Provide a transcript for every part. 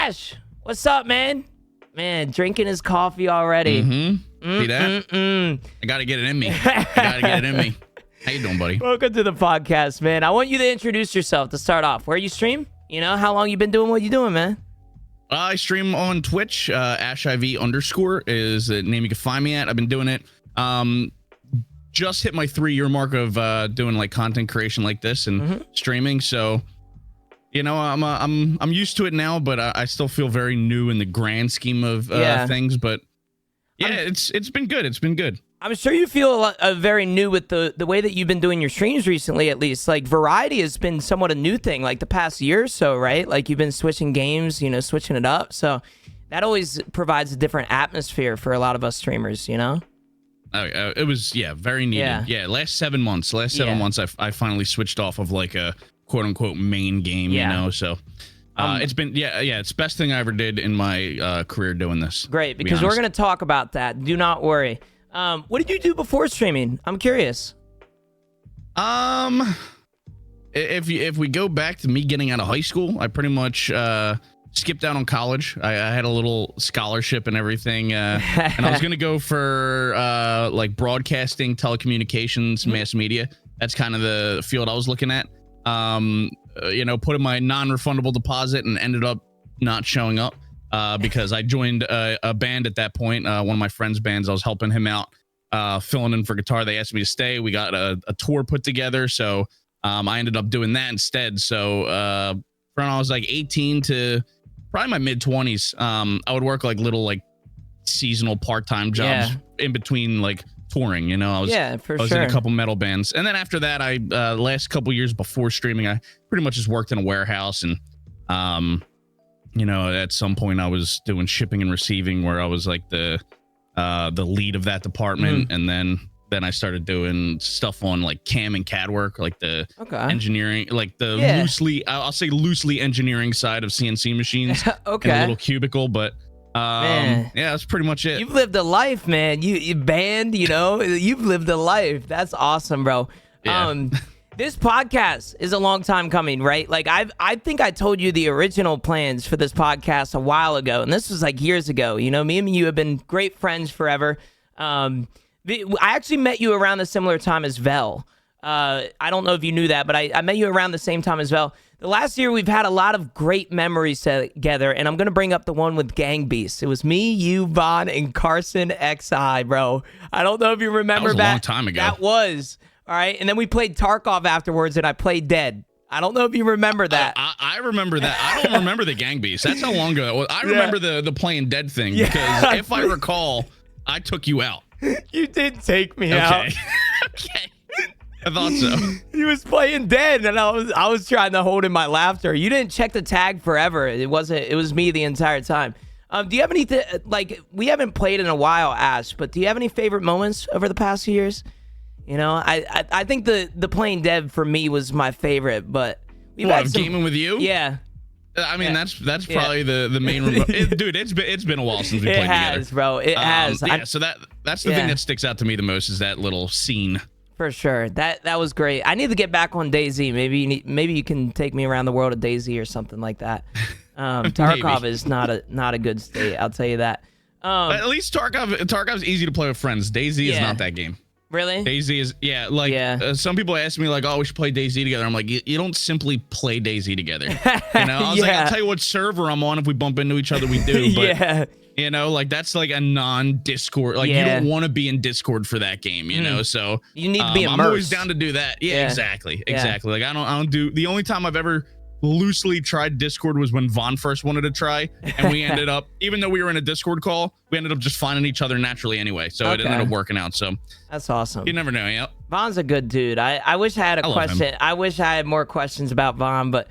Ash, what's up, man? Man, drinking his coffee already. See that? I gotta get it in me. How you doing, buddy? Welcome to the podcast, man. I want you to introduce yourself to start off. Where you stream? You know, how long you been doing what you doing, man? I stream on Twitch. AshIV_ is the name you can find me at. I've been doing it. Just hit my 3-year mark of doing like content creation like this and streaming. So, you know, I'm used to it now, but I still feel very new in the grand scheme of things. But yeah, it's been good. It's been good. I'm sure you feel very new with the way that you've been doing your streams recently, at least. Like, variety has been somewhat a new thing, like the past year or so, right? Like, you've been switching games, you know, switching it up. So that always provides a different atmosphere for a lot of us streamers, you know? It was, very needed. Yeah, last 7 months, I finally switched off of like a quote unquote main game, you know? So it's been, it's the best thing I ever did in my career doing this. Great, because we're going to talk about that. Do not worry. What did you do before streaming? I'm curious. If we go back to me getting out of high school, I pretty much skipped out on college. I had a little scholarship and everything, and I was gonna go for like broadcasting, telecommunications, mass media. That's kind of the field I was looking at. You know, put in my non-refundable deposit and ended up not showing up. Because I joined a band at that point, one of my friend's bands. I was helping him out, filling in for guitar. They asked me to stay. We got a tour put together, so I ended up doing that instead. So from I was like 18 to probably my mid-20s, I would work like little like seasonal part-time jobs in between like touring. You know, I was in a couple metal bands, and then after that, I last couple years before streaming, I pretty much just worked in a warehouse and you know, at some point I was doing shipping and receiving where I was like the lead of that department. And then I started doing stuff on like cam and CAD work, like the engineering, like the I'll say loosely engineering side of CNC machines in a little cubicle. But that's pretty much it. You've lived a life, man. You band, you know, you've lived a life. That's awesome, bro. Yeah. This podcast is a long time coming, right? Like I think I told you the original plans for this podcast a while ago, and this was like years ago. You know, me and you have been great friends forever. I actually met you around the similar time as Vel. I don't know if you knew that, but I met you around the same time as Vel. The last year, we've had a lot of great memories together, and I'm going to bring up the one with Gang Beasts. It was me, you, Vaughn, and Carson XI, bro. I don't know if you remember that. That was a long time ago. That was. All right, and then we played Tarkov afterwards, and I played Dead. I don't know if you remember that. I remember that. I don't remember the Gang Beasts. That's how long ago that was. I remember the playing Dead thing, because if I recall, I took you out. You did take me out. Okay. I thought so. He was playing Dead, and I was trying to hold in my laughter. You didn't check the tag forever. It was me the entire time. Do you have anything, like, we haven't played in a while, Ash, but do you have any favorite moments over the past few years? You know, I think the playing Dead for me was my favorite, but we've had some gaming with you. Yeah, I mean that's probably the main dude. It's been a while since we played together. It has, bro. It has. Yeah, so that's the thing that sticks out to me the most is that little scene. For sure, that was great. I need to get back on DayZ. Maybe you can take me around the world of DayZ or something like that. Tarkov is not a good state. I'll tell you that. At least Tarkov's easy to play with friends. DayZ is not that game. Really? DayZ is, some people ask me like, oh, we should play DayZ together. I'm like, you don't simply play DayZ together. You know, I was like, I'll tell you what server I'm on. If we bump into each other, we do. But, you know, like that's like a non-Discord. Like you don't want to be in Discord for that game, you know? So you need to be immersed. I'm always down to do that. Yeah, exactly. Like I don't do, the only time I've ever loosely tried Discord was when Vaughn first wanted to try, and we ended up, even though we were in a Discord call, we ended up just finding each other naturally anyway, so it ended up working out. So that's awesome. You never know. Vaughn's a good dude. I wish I had a question. I wish I had more questions about Vaughn, but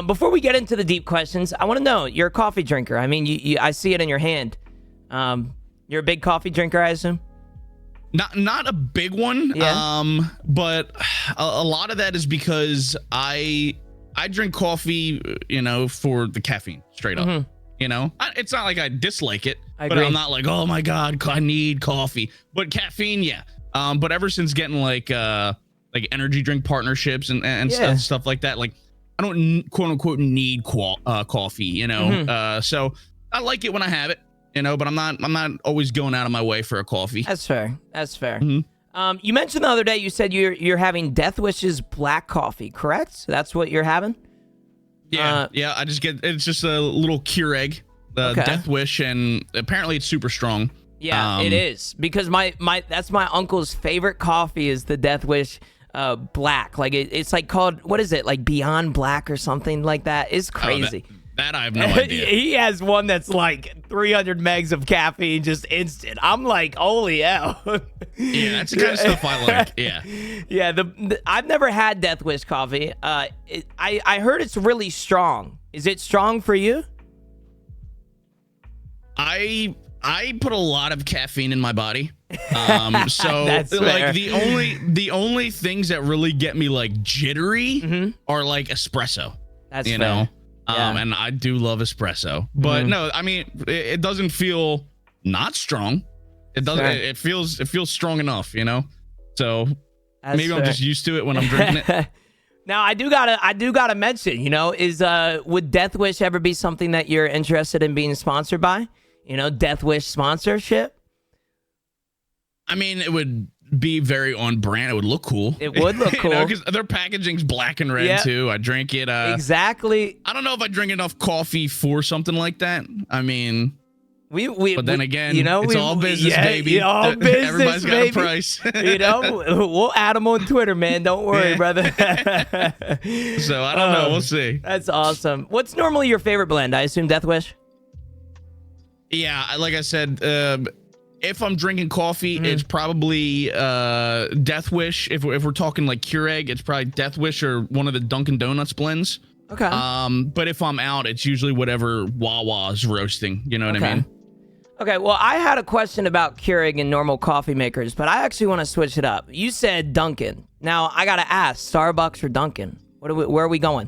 before we get into the deep questions, I want to know, you're a coffee drinker. I mean, I see it in your hand. You're a big coffee drinker, I assume? Not a big one, but a lot of that is because I drink coffee, you know, for the caffeine, straight up. You know, it's not like I dislike it, but I'm not like, oh my God, I need coffee. But caffeine, but ever since getting like energy drink partnerships and stuff like that, like quote unquote need coffee, you know. So I like it when I have it, you know, but I'm not always going out of my way for a coffee. That's fair. You mentioned the other day, you said you're having Death Wish's black coffee, correct? So that's what you're having? Yeah, I just it's just a little Keurig, Death Wish, and apparently it's super strong. Yeah, it is, because that's my uncle's favorite coffee is the Death Wish black. Like it's like called, what is it, like Beyond Black or something like that? It's crazy. That I have no idea. He has one that's like 300 megs of caffeine, just instant. I'm like, holy hell. Yeah, that's the kind of stuff I like. Yeah. Yeah, I've never had Death Wish coffee. I heard it's really strong. Is it strong for you? I put a lot of caffeine in my body. So That's like fair. the only things that really get me like jittery are like espresso. That's you fair. know. Yeah. And I do love espresso, but no, I mean, it doesn't feel not strong. It doesn't. Fair. It feels strong enough, you know. So That's maybe fair. I'm just used to it when I'm drinking it. Now I do gotta mention, you know, would Death Wish ever be something that you're interested in being sponsored by? You know, Death Wish sponsorship. I mean, it would be very on brand. It would look cool. It would look cool. Because their packaging's black and red too. I drink it. Exactly. I don't know if I drink enough coffee for something like that. I mean, but then again, you know, it's all business, baby. All business, Everybody's got baby. a price. You know, we'll add them on Twitter, man. Don't worry, brother. So I don't know. We'll see. That's awesome. What's normally your favorite blend? I assume Death Wish. Yeah, like I said, if I'm drinking coffee, it's probably Death Wish. If we're talking like Keurig, it's probably Death Wish or one of the Dunkin' Donuts blends. Okay. But if I'm out, it's usually whatever Wawa's roasting. You know what I mean? Okay, well, I had a question about Keurig and normal coffee makers, but I actually want to switch it up. You said Dunkin'. Now, I got to ask, Starbucks or Dunkin'? Where are we going?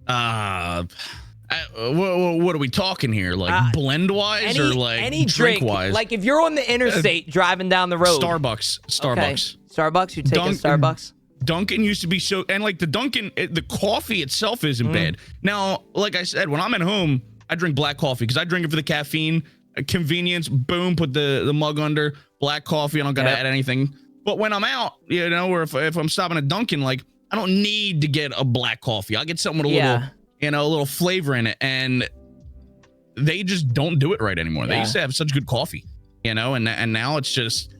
What are we talking here? Like blend-wise or like any drink-wise? Like if you're on the interstate driving down the road. Starbucks. Okay. Starbucks? You take a Starbucks? Dunkin' used to be so, and like the Dunkin', the coffee itself isn't bad. Now, like I said, when I'm at home, I drink black coffee because I drink it for the caffeine, convenience. Boom, put the mug under, black coffee. I don't gotta add anything. But when I'm out, you know, or if I'm stopping at Dunkin', like I don't need to get a black coffee. I'll get something with a little, you know, a little flavor in it, and they just don't do it right anymore. They used to have such good coffee, you know, and now it's just.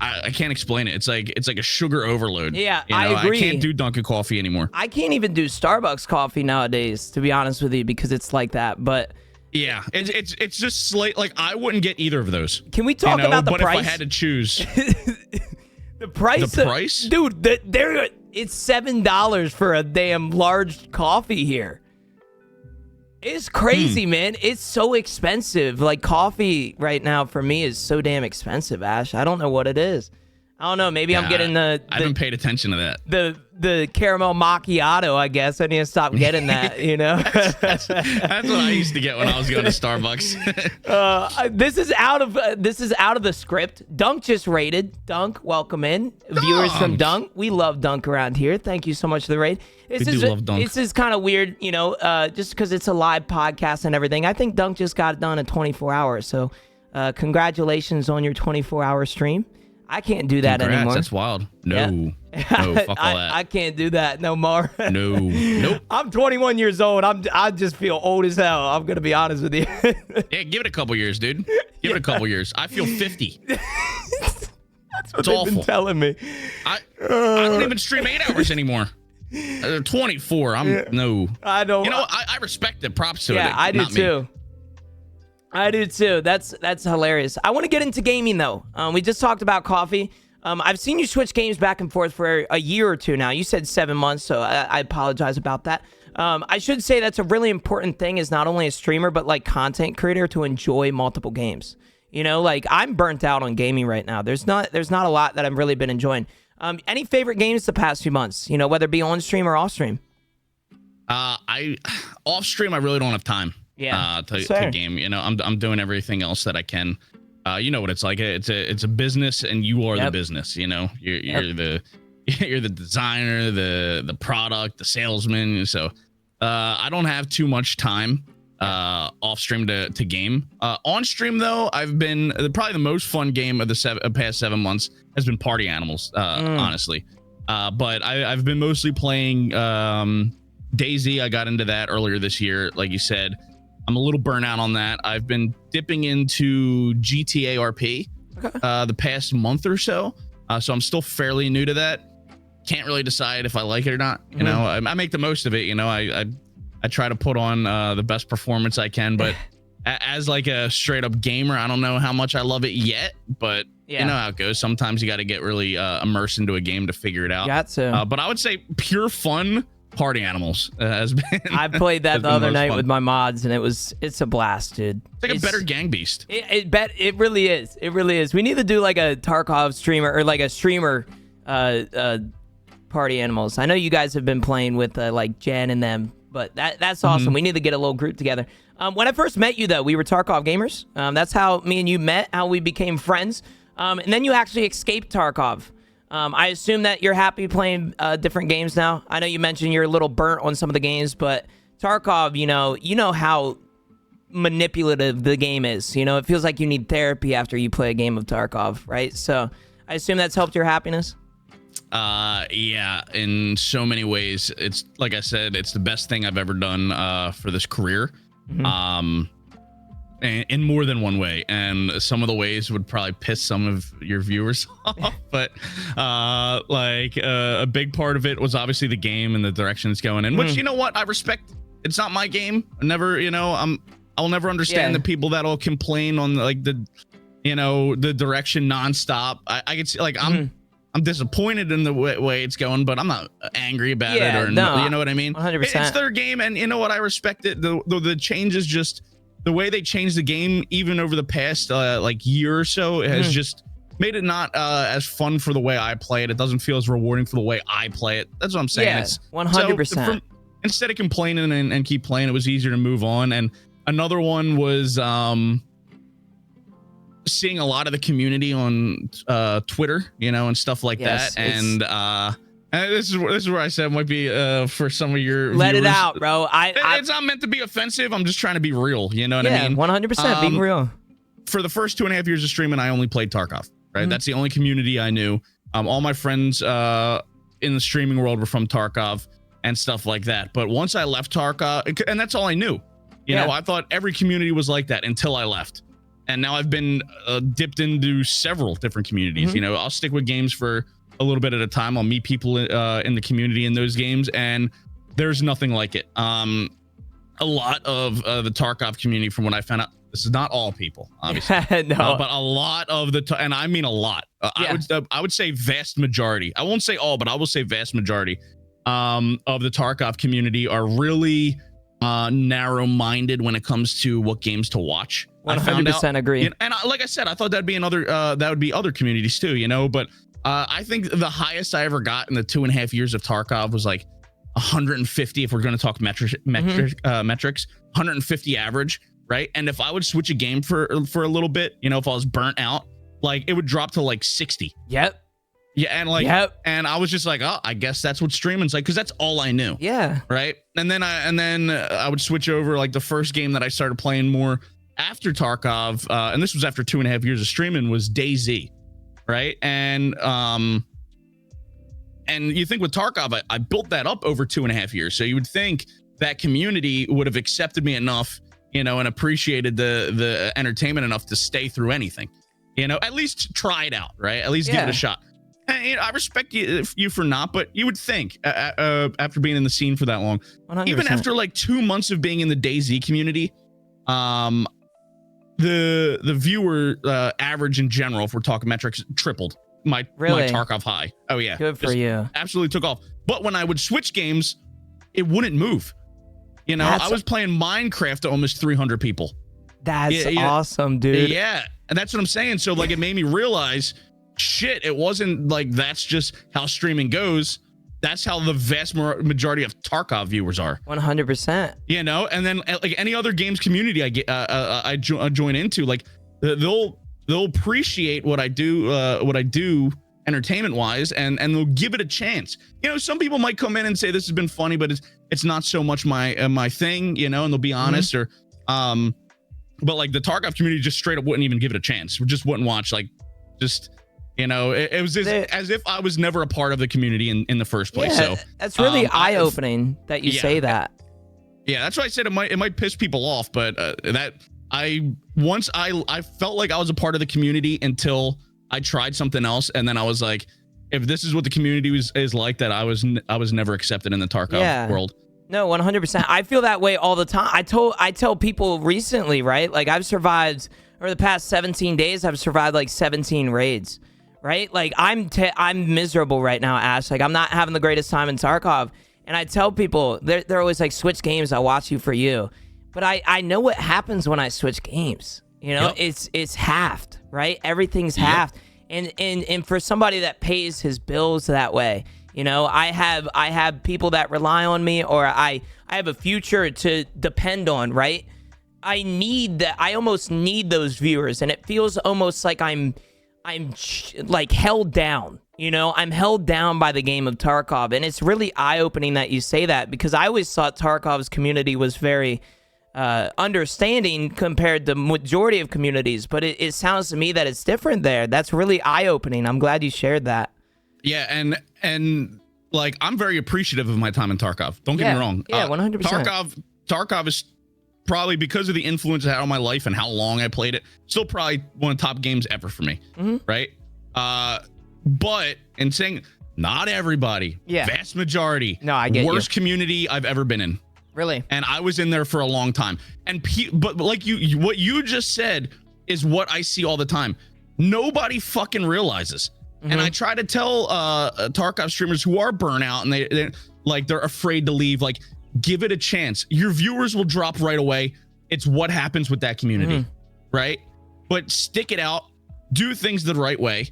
I can't explain it. It's like a sugar overload. Yeah, you know, I agree. I can't do Dunkin' coffee anymore. I can't even do Starbucks coffee nowadays, to be honest with you, because it's like that. But yeah, it's just like I wouldn't get either of those. Can we talk about the but price? If I had to choose, the price, dude. It's $7 for a damn large coffee here. It's crazy, man. It's so expensive. Like coffee right now for me is so damn expensive, Ash. I don't know what it is. I don't know. Maybe I'm getting I haven't paid attention to that. The caramel macchiato, I guess. I need to stop getting that, you know? That's what I used to get when I was going to Starbucks. This is out of the script. Dunk just rated. Dunk, welcome in. Viewers from Dunk. We love Dunk around here. Thank you so much for the raid. We do love Dunk. This is kind of weird, you know, just because it's a live podcast and everything. I think Dunk just got done in 24 hours. So congratulations on your 24-hour stream. I can't do that anymore. That's wild. No, fuck all that. I can't do that no more. No, nope. I'm 21 years old. I just feel old as hell. I'm gonna be honest with you. Yeah, give it a couple years, dude. Give it a couple years. I feel 50. That's what It's they've awful. been telling me. I don't even stream 8 hours anymore. 24. No. I don't. You know, I respect it. Props to it. Yeah, I do not me. too. I do too. That's hilarious. I want to get into gaming though. We just talked about coffee. I've seen you switch games back and forth for a year or two now. You said 7 months, so I apologize about that. I should say that's a really important thing as not only a streamer, but like content creator to enjoy multiple games. You know, like I'm burnt out on gaming right now. There's not a lot that I've really been enjoying. Any favorite games the past few months, you know, whether it be on stream or off stream? Off stream, I really don't have time. To game. You know, I'm doing everything else that I can. You know what it's like. It's a business, and you are the business. You know, you're you're the designer, the product, the salesman. So I don't have too much time off stream to game. On stream though, I've been probably the most fun game of the past 7 months has been Party Animals, honestly. But I've been mostly playing DayZ. I got into that earlier this year. Like you said, I'm a little burnt out on that. I've been dipping into GTA RP the past month or so. So I'm still fairly new to that. Can't really decide if I like it or not. You know, I make the most of it. You know, I try to put on the best performance I can, but as like a straight up gamer, I don't know how much I love it yet, but you know how it goes. Sometimes you got to get really immersed into a game to figure it out. Got to. But I would say pure fun. Party Animals has been. I played that the other night with my mods, and it's a blast, dude. It's like a better gang beast. It really is. It really is. We need to do like a Tarkov streamer or like a streamer Party Animals. I know you guys have been playing with like Jen and them, but that's awesome. We need to get a little group together. When I first met you though, we were Tarkov gamers. That's how me and you met, how we became friends. And then you actually escaped Tarkov. I assume that you're happy playing different games now. I know you mentioned you're a little burnt on some of the games, but Tarkov, you know how manipulative the game is. You know, it feels like you need therapy after you play a game of Tarkov, right? So I assume that's helped your happiness. Yeah, in so many ways. It's like I said, it's the best thing I've ever done for this career. In more than one way, and some of the ways would probably piss some of your viewers off, but like a big part of it was obviously the game and the direction it's going in, which, you know what, I respect. It's not my game. I never, I'll never understand the people that'll complain on like the direction nonstop. I can see, like, I'm disappointed in the way it's going, but I'm not angry about it, or no, you know what I mean? 100%. It's their game, and you know what, I respect it. The changes, just the way they changed the game, even over the past like year or so, has just made it not as fun for the way I play it. It doesn't feel as rewarding for the way I play it. That's what I'm saying. Yeah, it's 100%. Instead of complaining and keep playing, it was easier to move on. And another one was seeing a lot of the community on Twitter, and stuff like that. And this is where I said it might be for some of your let viewers. It out, bro. It's not meant to be offensive. I'm just trying to be real. You know what I mean? 100% being real. For the first 2.5 years of streaming, I only played Tarkov. Right, that's the only community I knew. All my friends in the streaming world were from Tarkov and stuff like that. But once I left Tarkov, and that's all I knew. You know, I thought every community was like that until I left. And now I've been dipped into several different communities. You know, I'll stick with games for a little bit at a time. I'll meet people in the community in those games, and there's nothing like it. A lot of the Tarkov community, from what I found out, this is not all people, obviously, no, but a lot of and I mean a lot. I would say vast majority. I won't say all, but I will say vast majority of the Tarkov community are really narrow-minded when it comes to what games to watch. 100% agree. And like I said, I thought that'd be that would be other communities too, but I think the highest I ever got in the 2.5 years of Tarkov was like 150, if we're going to talk metrics, 150 average, right? And if I would switch a game for a little bit, if I was burnt out, like it would drop to like 60. Yep. Yeah, and and I was just like, oh, I guess that's what streaming's like, because that's all I knew. Yeah. Right. And then I would switch over. Like the first game that I started playing more after Tarkov, and this was after 2.5 years of streaming, was DayZ. Right. And you think with Tarkov, I built that up over 2.5 years. So you would think that community would have accepted me enough, and appreciated the entertainment enough to stay through anything, at least try it out. Right. At least give it a shot. And, I respect you for not, but you would think after being in the scene for that long, 100%. Even after like 2 months of being in the DayZ community, the viewer average in general, if we're talking metrics, tripled my Tarkov high. Oh yeah, good for you. Absolutely took off. But when I would switch games, it wouldn't move. I was playing Minecraft to almost 300 people. That's awesome, dude. Yeah, and that's what I'm saying. So like, it made me realize, shit, it wasn't like that's just how streaming goes. That's how the vast majority of Tarkov viewers are. 100%. And then like any other games community I join into, like they'll appreciate what I do entertainment wise, and they'll give it a chance. You know, some people might come in and say this has been funny, but it's not so much my thing, you know, and they'll be honest. Or but like the Tarkov community just straight up wouldn't even give it a chance. Just wouldn't watch. Like, just, you know, it was as if I was never a part of the community in the first place. Yeah, so that's really eye-opening that you say that. Yeah, that's why I said it might piss people off, but that I felt like I was a part of the community until I tried something else, and then I was like, if this is what the community is like, that I was never accepted in the Tarkov world. No, 100%. I feel that way all the time. I tell people recently, right? Like, I've survived over the past 17 days. I've survived like 17 raids, right? Like, I'm miserable right now, Ash. Like, I'm not having the greatest time in Tarkov. And I tell people, they're always like, switch games, I'll watch you for you. But I know what happens when I switch games. You know, it's halved, right? Everything's halved. And for somebody that pays his bills that way, you know, I have people that rely on me, or I have a future to depend on, right? I need that. I almost need those viewers, and it feels almost like I'm like held down. You know, I'm held down by the game of Tarkov, and it's really eye-opening that you say that, because I always thought Tarkov's community was very understanding compared to majority of communities, but it sounds to me that it's different there. That's really eye-opening. I'm glad you shared that. Yeah, and like, I'm very appreciative of my time in Tarkov. Don't get me wrong. Yeah, 100%. Tarkov is probably, because of the influence it had on my life and how long I played it, still probably one of the top games ever for me. Right? But in saying, not everybody, vast majority, no, I get worst community I've ever been in. Really? And I was in there for a long time. And but like what you just said is what I see all the time. Nobody fucking realizes. And I try to tell Tarkov streamers who are burnout and they're afraid to leave, like, give it a chance. Your viewers will drop right away. It's what happens with that community, right? But stick it out, do things the right way.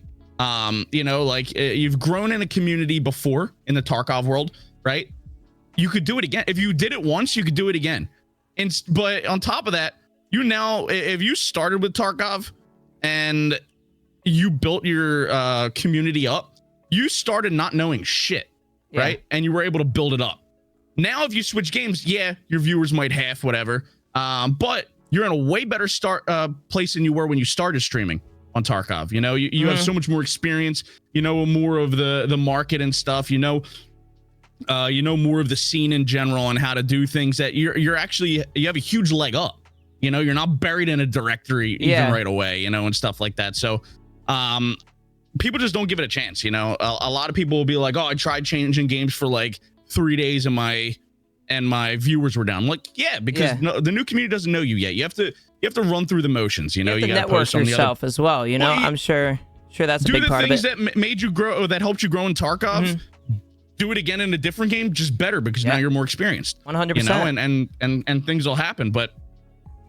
You know, like, you've grown in a community before in the Tarkov world, right? You could do it again. If you did it once, you could do it again. But on top of that, you now, if you started with Tarkov and you built your community up, you started not knowing shit, right? And you were able to build it up. Now, if you switch games, your viewers might half whatever, but you're in a way better place than you were when you started streaming on Tarkov. You know, you have so much more experience. You know more of the market and stuff. You know more of the scene in general and how to do things, that you have a huge leg up. You know, you're not buried in a directory even right away, you know, and stuff like that. So people just don't give it a chance. You know, a lot of people will be like, oh, I tried changing games for like 3 days and my viewers were down. I'm like, because the new community doesn't know you yet. You have to run through the motions. You know, you got to network yourself as well. You know, I'm sure that's a big part of it. Do the things that made you grow, that helped you grow in Tarkov. Do it again in a different game, just better, because now you're more experienced. 100%. You know, and things will happen, but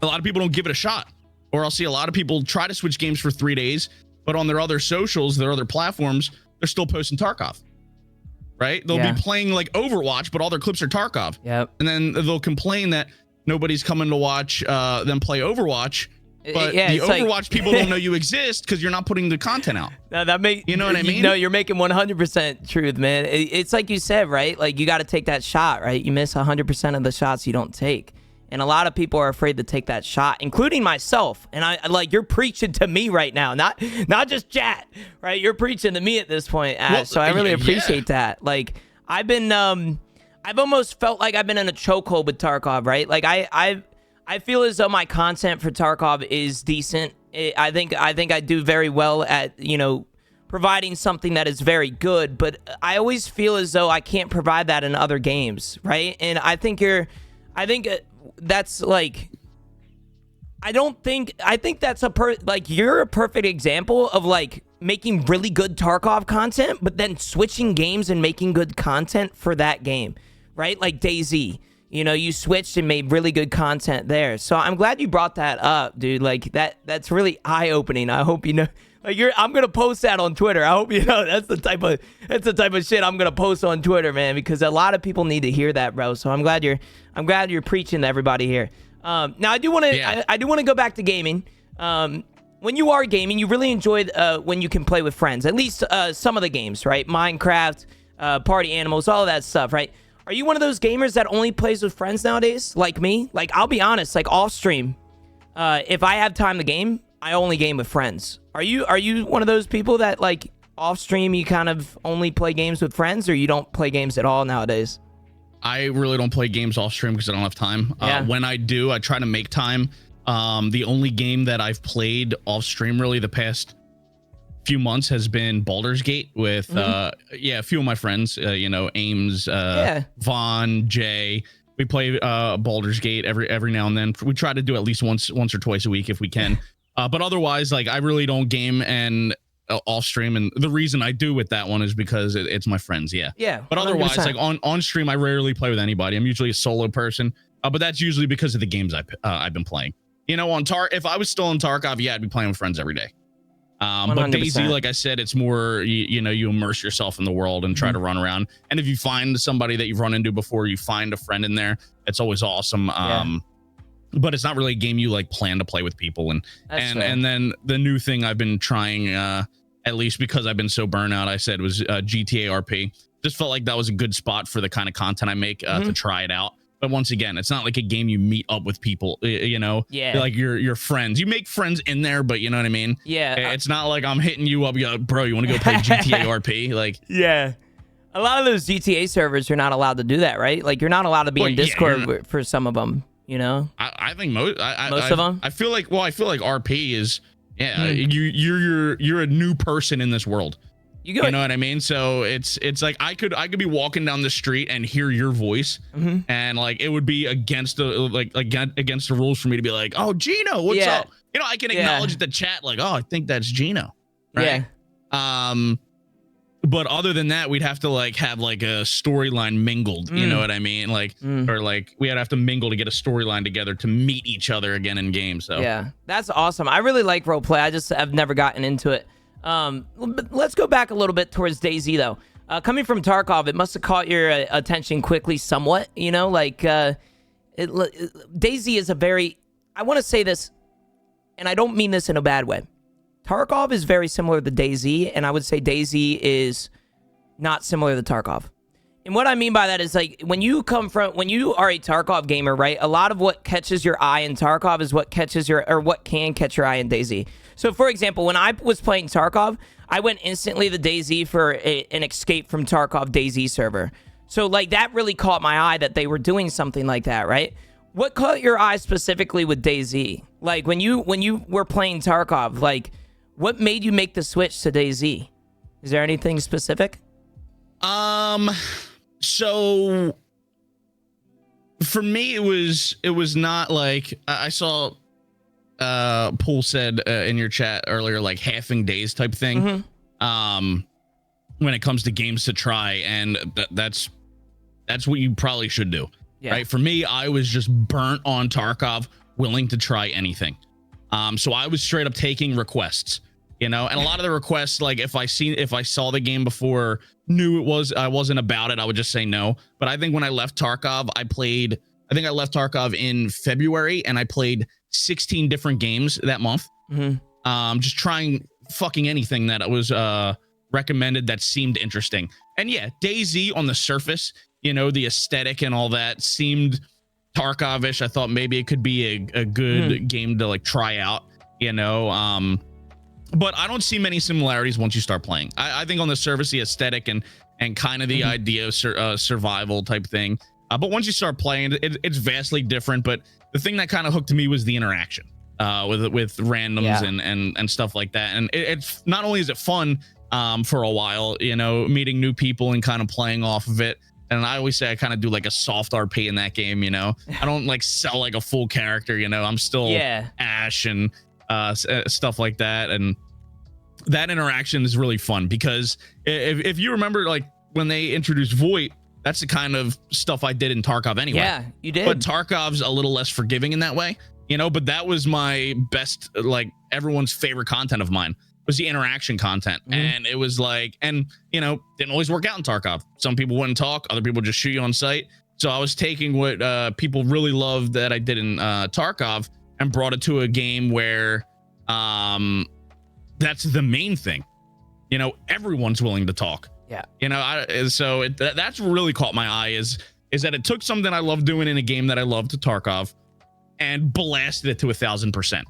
a lot of people don't give it a shot. Or I'll see a lot of people try to switch games for 3 days, but on their other socials, their other platforms, they're still posting Tarkov. Right? They'll be playing like Overwatch, but all their clips are Tarkov. Yep. And then they'll complain that nobody's coming to watch them play Overwatch. But the Overwatch people don't know you exist because you're not putting the content out. No, you know what I mean? No, you're making 100% truth, man. It's like you said, right? Like, you got to take that shot, right? You miss 100% of the shots you don't take. And a lot of people are afraid to take that shot, including myself. And I like, you're preaching to me right now, not just chat, right? You're preaching to me at this point, Ash. Well, so I really appreciate that. Like, I've almost felt like I've been in a chokehold with Tarkov, right? Like, I feel as though my content for Tarkov is decent. I think I do very well at, you know, providing something that is very good, but I always feel as though I can't provide that in other games, right? And I think that's like, I think that's you're a perfect example of like making really good Tarkov content, but then switching games and making good content for that game, right? Like DayZ. You know, you switched and made really good content there. So I'm glad you brought that up, dude. Like, that's really eye-opening. I hope you know. Like, I'm gonna post that on Twitter. I hope you know that's the type of shit I'm gonna post on Twitter, man, because a lot of people need to hear that, bro. So I'm glad you're preaching to everybody here. Now I do want to go back to gaming. when you are gaming, you really enjoy when you can play with friends. At least some of the games, right? Minecraft, Party Animals, all of that stuff, right? Are you one of those gamers that only plays with friends nowadays, like me? Like, I'll be honest, like off stream, if I have time to game, I only game with friends. Are you one of those people that like off stream you kind of only play games with friends, or you don't play games at all nowadays? I really don't play games off stream because I don't have time. Yeah. When I do, I try to make time. The only game that I've played off stream really the past few months has been Baldur's Gate with a few of my friends, Ames, Vaughn, Jay. We play Baldur's Gate every now and then. We try to do at least once or twice a week if we can. But otherwise, like, I really don't game and off stream, and the reason I do with that one is because it's my friends. Yeah. But otherwise, 100%. like on stream, I rarely play with anybody. I'm usually a solo person, but that's usually because of the games I've been playing. On if I was still on Tarkov, I'd be playing with friends every day. But 100%. Daisy, like I said, it's more you immerse yourself in the world and try to run around. And if you find somebody that you've run into before, you find a friend in there, it's always awesome. But it's not really a game you like plan to play with people. And then the new thing I've been trying, at least because I've been so burnt out, I said was GTA RP. Just felt like that was a good spot for the kind of content I make to try it out. But once again, it's not like a game you meet up with people, like your friends. You make friends in there, but you know what I mean? Yeah. It's not like I'm hitting you up, bro, you want to go play GTA RP? Like, yeah. A lot of those GTA servers, you're not allowed to do that, right? Like, you're not allowed to be in Discord for some of them, I think most of them. I feel like RP is, you're a new person in this world. You know what I mean? So it's like I could be walking down the street and hear your voice, and like it would be against the rules for me to be like, oh, Genooo, what's up? I can acknowledge the chat like, oh, I think that's Genooo, right? But other than that, we'd have to like have like a storyline mingled. You know what I mean? Like or like we would have to mingle to get a storyline together to meet each other again in game. So yeah, that's awesome. I really like roleplay. I've never gotten into it. But let's go back a little bit towards DayZ though. Coming from Tarkov, it must have caught your attention quickly somewhat, DayZ is a very, I want to say this, and I don't mean this in a bad way. Tarkov is very similar to DayZ, and I would say DayZ is not similar to Tarkov. And what I mean by that is, like, when you are a Tarkov gamer, right, a lot of what catches your eye in Tarkov is what can catch your eye in DayZ. So, for example, when I was playing Tarkov, I went instantly to DayZ for an Escape from Tarkov DayZ server. So, like, that really caught my eye that they were doing something like that, right? What caught your eye specifically with DayZ? Like, when you were playing Tarkov, like, what made you make the switch to DayZ? Is there anything specific? So for me, it was not like I saw Pool said in your chat earlier, like halving days type thing. When it comes to games to try, and that's what you probably should do. Right. For me, I was just burnt on Tarkov, willing to try anything. So I was straight up taking requests, and a lot of the requests, like if I saw the game before, knew I wasn't about it, I would just say no. But I think when I left Tarkov, I left Tarkov in February, and I played 16 different games that month. Just trying fucking anything that was recommended that seemed interesting. And yeah, DayZ on the surface, the aesthetic and all that seemed Tarkov-ish. I thought maybe it could be a good game to like try out, but I don't see many similarities once you start playing. I think on the surface, the aesthetic and kind of the idea of survival type thing. But once you start playing, it's vastly different. But the thing that kind of hooked me was the interaction with randoms and stuff like that. And it's not only is it fun for a while, meeting new people and kind of playing off of it. And I always say I kind of do like a soft RP in that game, I don't like sell like a full character, I'm still Ash and stuff like that. And that interaction is really fun because if you remember, like when they introduced Voight, that's the kind of stuff I did in Tarkov anyway. Yeah, you did. But Tarkov's a little less forgiving in that way, but that was my best, like everyone's favorite content of mine was the interaction content. And it was like, and didn't always work out in Tarkov. Some people wouldn't talk, other people just shoot you on sight. So I was taking what people really loved that I did in Tarkov and brought it to a game where That's the main thing. Everyone's willing to talk. Yeah. That's really caught my eye is that it took something I love doing in a game that I love to Tarkov and blasted it to 1,000%.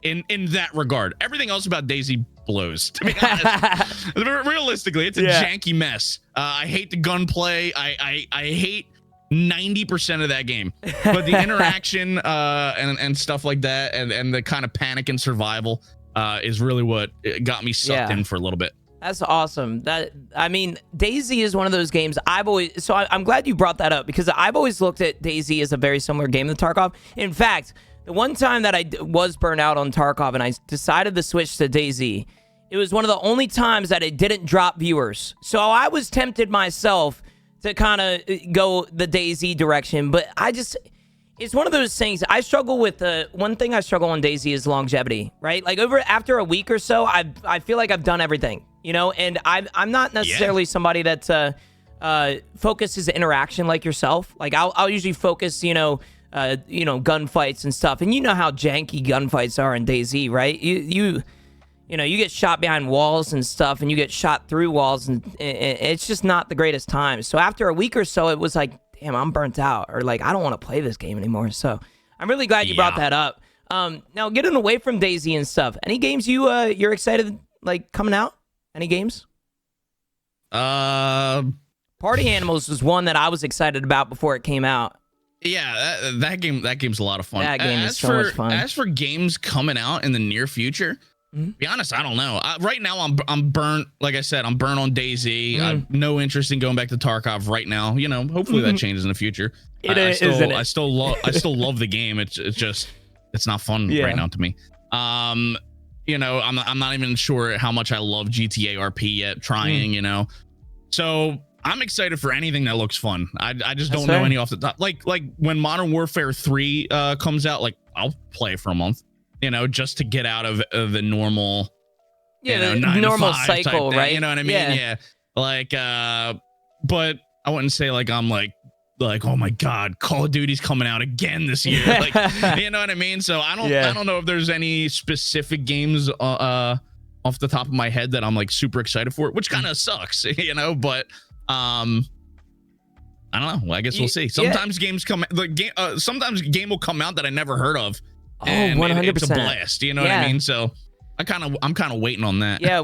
In that regard, everything else about DayZ blows, to be honest. Realistically, it's a janky mess. I hate the gunplay. I hate 90% of that game, but the interaction and stuff like that, and the kind of panic and survival is really what got me sucked in for a little bit. That's awesome. DayZ is one of those games I'm glad you brought that up, because I've always looked at DayZ as a very similar game to Tarkov. In fact, the one time that I was burnt out on Tarkov and I decided to switch to DayZ, it was one of the only times that it didn't drop viewers. So I was tempted myself to kind of go the DayZ direction, but it's one of those things. I struggle with one thing I struggle on DayZ is longevity, right? Like after a week or so, I feel like I've done everything, and I'm not necessarily somebody that focuses interaction like yourself. Like I'll usually focus, gunfights and stuff, and you know how janky gunfights are in DayZ, right? You get shot behind walls and stuff, and you get shot through walls, and it's just not the greatest time. So after a week or so, it was like, damn, I'm burnt out, or like, I don't want to play this game anymore. So I'm really glad you brought that up. Now, getting away from DayZ and stuff, any games you're excited, like, coming out? Any games? Party Animals was one that I was excited about before it came out. Yeah, that game's a lot of fun. That game is so much fun. As for games coming out in the near future, to be honest, I don't know. Right now, I'm burnt. Like I said, I'm burnt on DayZ. I have no interest in going back to Tarkov right now. Hopefully that changes in the I still love the game. It's not fun right now to me. I'm not even sure how much I love GTA RP yet. Trying, so I'm excited for anything that looks fun. I just don't know any off the top. Like when Modern Warfare 3 comes out, like I'll play for a month. Just to get out of the normal, the normal cycle, right? You know what I mean? Yeah. Like, but I wouldn't say like I'm like, oh my God, Call of Duty's coming out again this year. Like, you know what I mean? So I don't know if there's any specific games off the top of my head that I'm like super excited for, which kind of sucks, but I don't know. I guess we'll see. Sometimes games come, sometimes a game will come out that I never heard of. Oh, 100%. It's a blast, you know what I mean? So I'm kind of waiting on that. Yeah,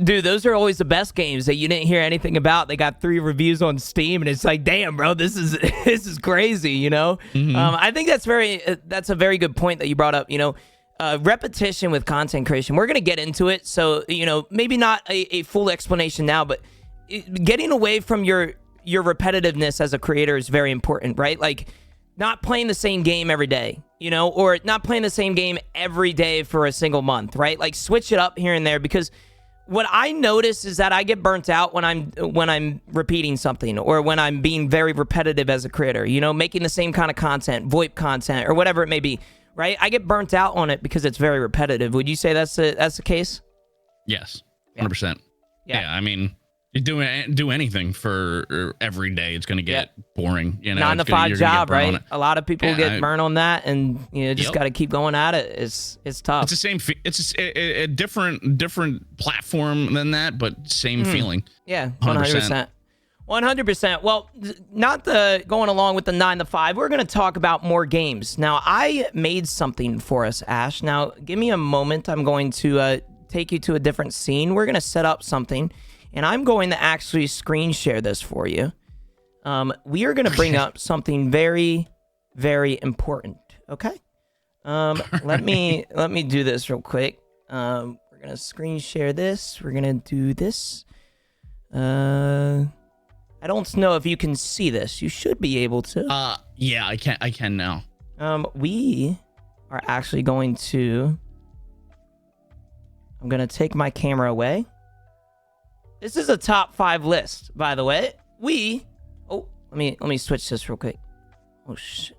dude, those are always the best games that you didn't hear anything about. They got 3 reviews on Steam, and it's like, damn, bro, this is crazy, I think that's a very good point that you brought up. Repetition with content creation. We're gonna get into it, so maybe not a full explanation now, but getting away from your repetitiveness as a creator is very important, right? Like, not playing the same game every day, or not playing the same game every day for a single month, right? Like, switch it up here and there, because what I notice is that I get burnt out when I'm repeating something, or when I'm being very repetitive as a creator, making the same kind of content, VoIP content, or whatever it may be, right? I get burnt out on it because it's very repetitive. Would you say that's the case? Yes, 100%. Yeah, I mean, you do anything for every day, it's going to get boring. 9 to 5 job, right? A lot of people get burned on that, and just got to keep going at it. It's tough. It's the same. It's a different platform than that, but same feeling. Yeah, 100%. 100%. Well, not going along with the 9 to 5. We're going to talk about more games. Now, I made something for us, Ash. Now, give me a moment. I'm going to take you to a different scene. We're going to set up something. And I'm going to actually screen share this for you. We are going to bring up something very, very important. Okay. Let me do this real quick. We're going to screen share this. We're going to do this. I don't know if you can see this. You should be able to. Yeah, I can now. We are actually going to. I'm going to take my camera away. This is a top 5 list, by the way. Let me switch this real quick. Oh shit.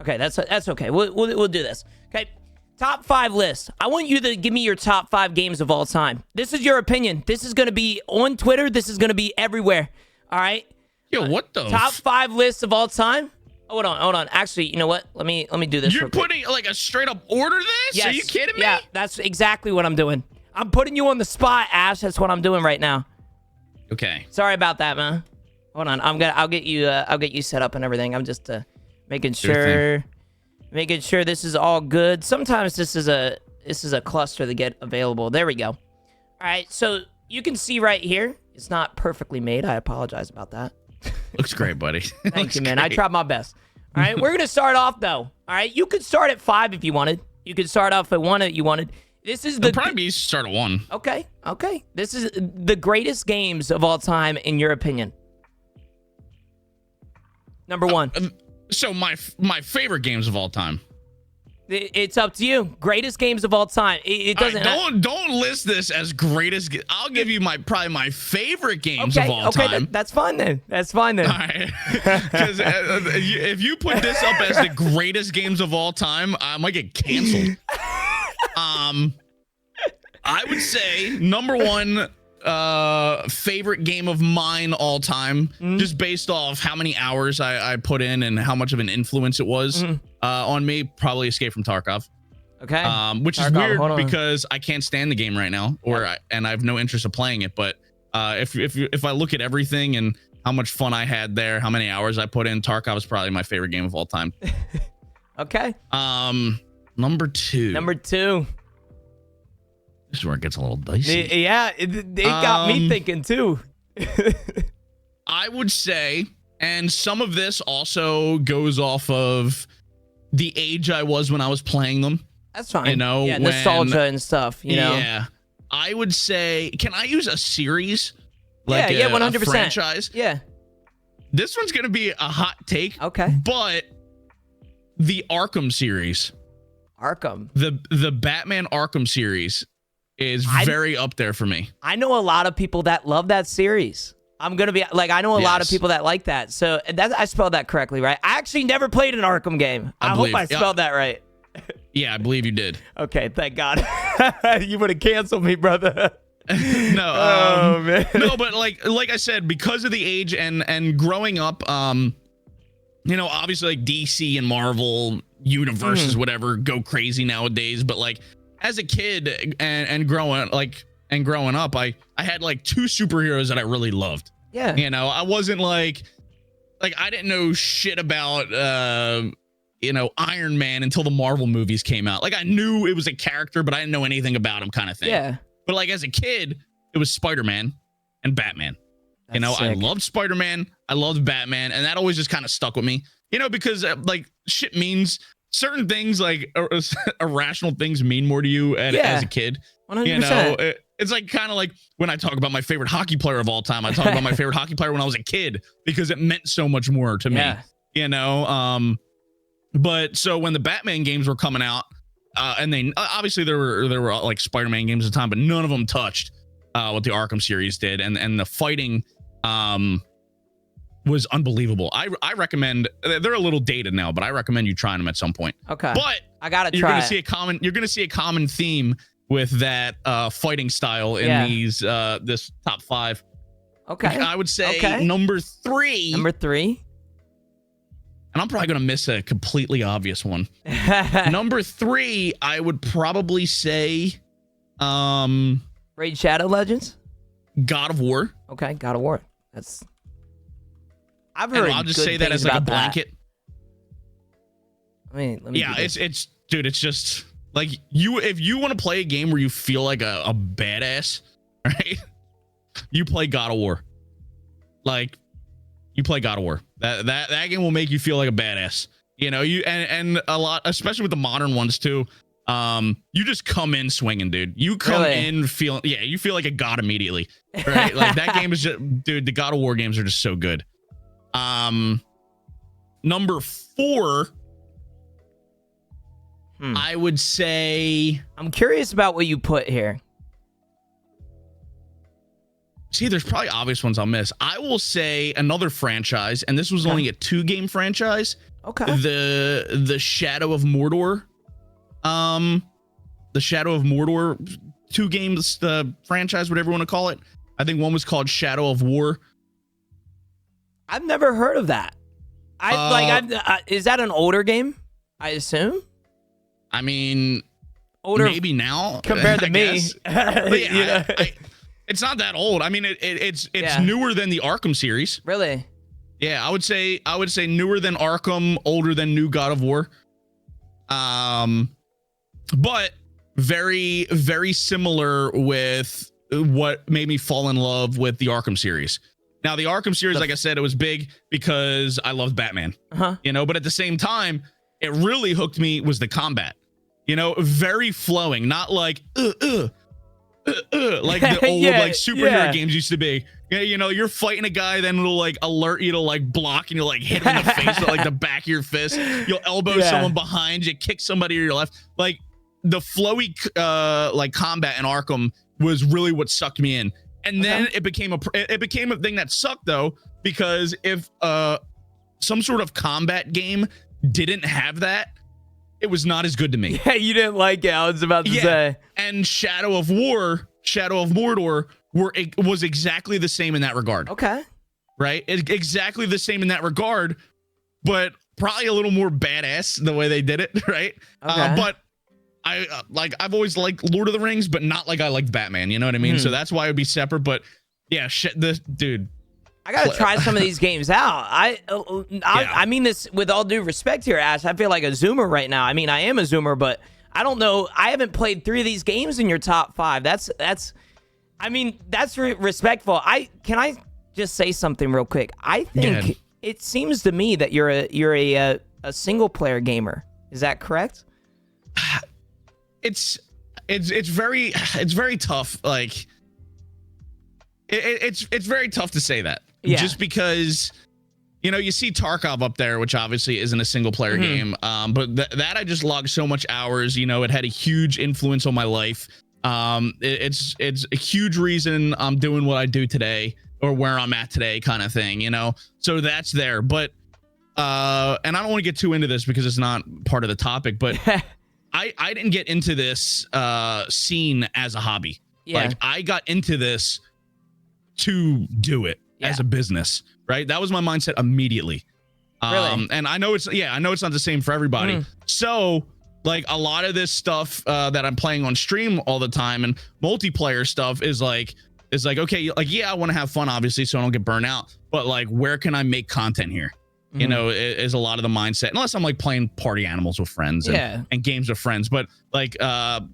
Okay, that's okay. We'll do this. Okay, top 5 list. I want you to give me your top 5 games of all time. This is your opinion. This is gonna be on Twitter. This is gonna be everywhere. All right. Yo, what the top 5 lists of all time? Hold on. Actually, you know what? Let me do this. You're putting like a straight up order this? Yes. Are you kidding me? Yeah, that's exactly what I'm doing. I'm putting you on the spot, Ash. That's what I'm doing right now. Okay. Sorry about that, man. Hold on. I'll get you set up and everything. I'm just making sure this is all good. Sometimes this is a cluster to get available. There we go. All right. So you can see right here. It's not perfectly made. I apologize about that. Looks great, buddy. Thank you, man. I tried my best. All right, we're going to start off, though. All right, you could start at 5 if you wanted. You could start off at 1 if you wanted. This is It'll probably be start at 1. Okay. This is the greatest games of all time, in your opinion. Number 1. So my favorite games of all time. It's up to you. Greatest games of all time. It doesn't. Don't list this as greatest. I'll give you probably my favorite games of all time. That's fine then. All right. Because if you put this up as the greatest games of all time, I might get canceled. I would say number 1 favorite game of mine all time, just based off how many hours I put in and how much of an influence it was on me, probably Escape from Tarkov. Okay. Which is weird because I can't stand the game right now, and I have no interest of playing it. But if I look at everything and how much fun I had there, how many hours I put in, Tarkov is probably my favorite game of all time. Okay. Number 2. This is where it gets a little dicey. Yeah, it got me thinking too. I would say, and some of this also goes off of the age I was when I was playing them. That's fine. You know, yeah, nostalgia and stuff. You know. Yeah, I would say, can I use a series? Like yeah, 100%. A franchise. Yeah. This one's gonna be a hot take. Okay. But the Arkham series. The Batman Arkham series is very up there for me. I know a lot of people that love that series. I'm going to be like, I know a lot of people that like that. So I spelled that correctly, right? I actually never played an Arkham game. I hope I spelled that right. Yeah, I believe you did. Okay, thank God. You would have canceled me, brother. No, oh, man. No, but like I said, because of the age and growing up, you know, obviously like DC and Marvel universes, whatever, go crazy nowadays. But like as a kid and growing up, I had like 2 superheroes that I really loved. Yeah. You know, I wasn't like I didn't know shit about, you know, Iron Man until the Marvel movies came out. Like I knew it was a character, but I didn't know anything about him kind of thing. Yeah. But like as a kid, it was Spider-Man and Batman. That's, you know, sick. I loved Spider-Man. I loved Batman. And that always just kind of stuck with me, you know, because like shit means certain things, like irrational things mean more to you as a kid. 100%. You know, it's like kind of like when I talk about my favorite hockey player of all time, I talk about my favorite hockey player when I was a kid because it meant so much more to me, you know? But so when the Batman games were coming out, and they obviously there were like Spider-Man games at the time, but none of them touched what the Arkham series did, and the fighting was unbelievable. I recommend. They're a little dated now, but I recommend you trying them at some point. Okay, but I gotta try. You're gonna see a common theme with that fighting style in these this top 5. Okay, I would say number 3. And I'm probably going to miss a completely obvious one. Number 3, I would probably say Raid Shadow Legends? God of War. Okay, God of War. I've heard. I'll just say that as like a blanket. Let me it's dude, it's just like if you want to play a game where you feel like a badass, right? You play God of War. Like you play God of War. That game will make you feel like a badass. You know, and a lot, especially with the modern ones too. You just come in swinging, dude. You come in feeling, you feel like a god immediately, right? Like that game is just, dude. The God of War games are just so good. Number 4, I would say. I'm curious about what you put here. See, there's probably obvious ones I'll miss. I will say another franchise, and this was only a 2-game franchise. Okay. The Shadow of Mordor. The Shadow of Mordor 2 games, the franchise, whatever you want to call it. I think one was called Shadow of War. I've never heard of that. Is that an older game? I assume. I mean, older maybe now compared to me. But yeah, it's not that old. I mean, it's newer than the Arkham series. Really? Yeah, I would say newer than Arkham, older than new God of War. But very, very similar with what made me fall in love with the Arkham series. Now, the Arkham series, like I said, it was big because I loved Batman. You know, but at the same time, it really hooked me was the combat. You know, very flowing, not like like the old like superhero games used to be. Yeah, you know, you're fighting a guy, then it'll like alert you to like block, and you'll like hit him in the face with like the back of your fist. You'll elbow someone behind you, kick somebody to your left. Like the flowy like combat in Arkham was really what sucked me in. And then it became a thing that sucked though, because if some sort of combat game didn't have that, it was not as good to me. Yeah, you didn't like it. I was about to say. And Shadow of Mordor was exactly the same in that regard. Okay. Right? Exactly the same in that regard, but probably a little more badass the way they did it, right? Okay. But I've always liked Lord of the Rings, but not like I liked Batman, you know what I mean? So that's why it would be separate, but yeah, dude. I gotta try some of these games out. I mean this with all due respect here, Ash. I feel like a Zoomer right now. I mean, I am a Zoomer, but I don't know. I haven't played 3 of these games in your top 5. That's respectful. Can I just say something real quick? I think it seems to me that you're a single player gamer. Is that correct? It's very tough. Like it's very tough to say that. Just because, you know, you see Tarkov up there, which obviously isn't a single player game. But that I just logged so much hours, you know, it had a huge influence on my life. It's a huge reason I'm doing what I do today, or where I'm at today, kind of thing, you know? So that's there. But, and I don't want to get too into this because it's not part of the topic, but I didn't get into this, scene as a hobby. Like I got into this to do it as a business, right? That was my mindset immediately. Really? And I know it's not the same for everybody. So like a lot of this stuff that I'm playing on stream all the time and multiplayer stuff is like, okay, like, yeah, I want to have fun, obviously, so I don't get burnt out. But like, where can I make content here? You know, is a lot of the mindset, unless I'm like playing party animals with friends and games with friends. But like a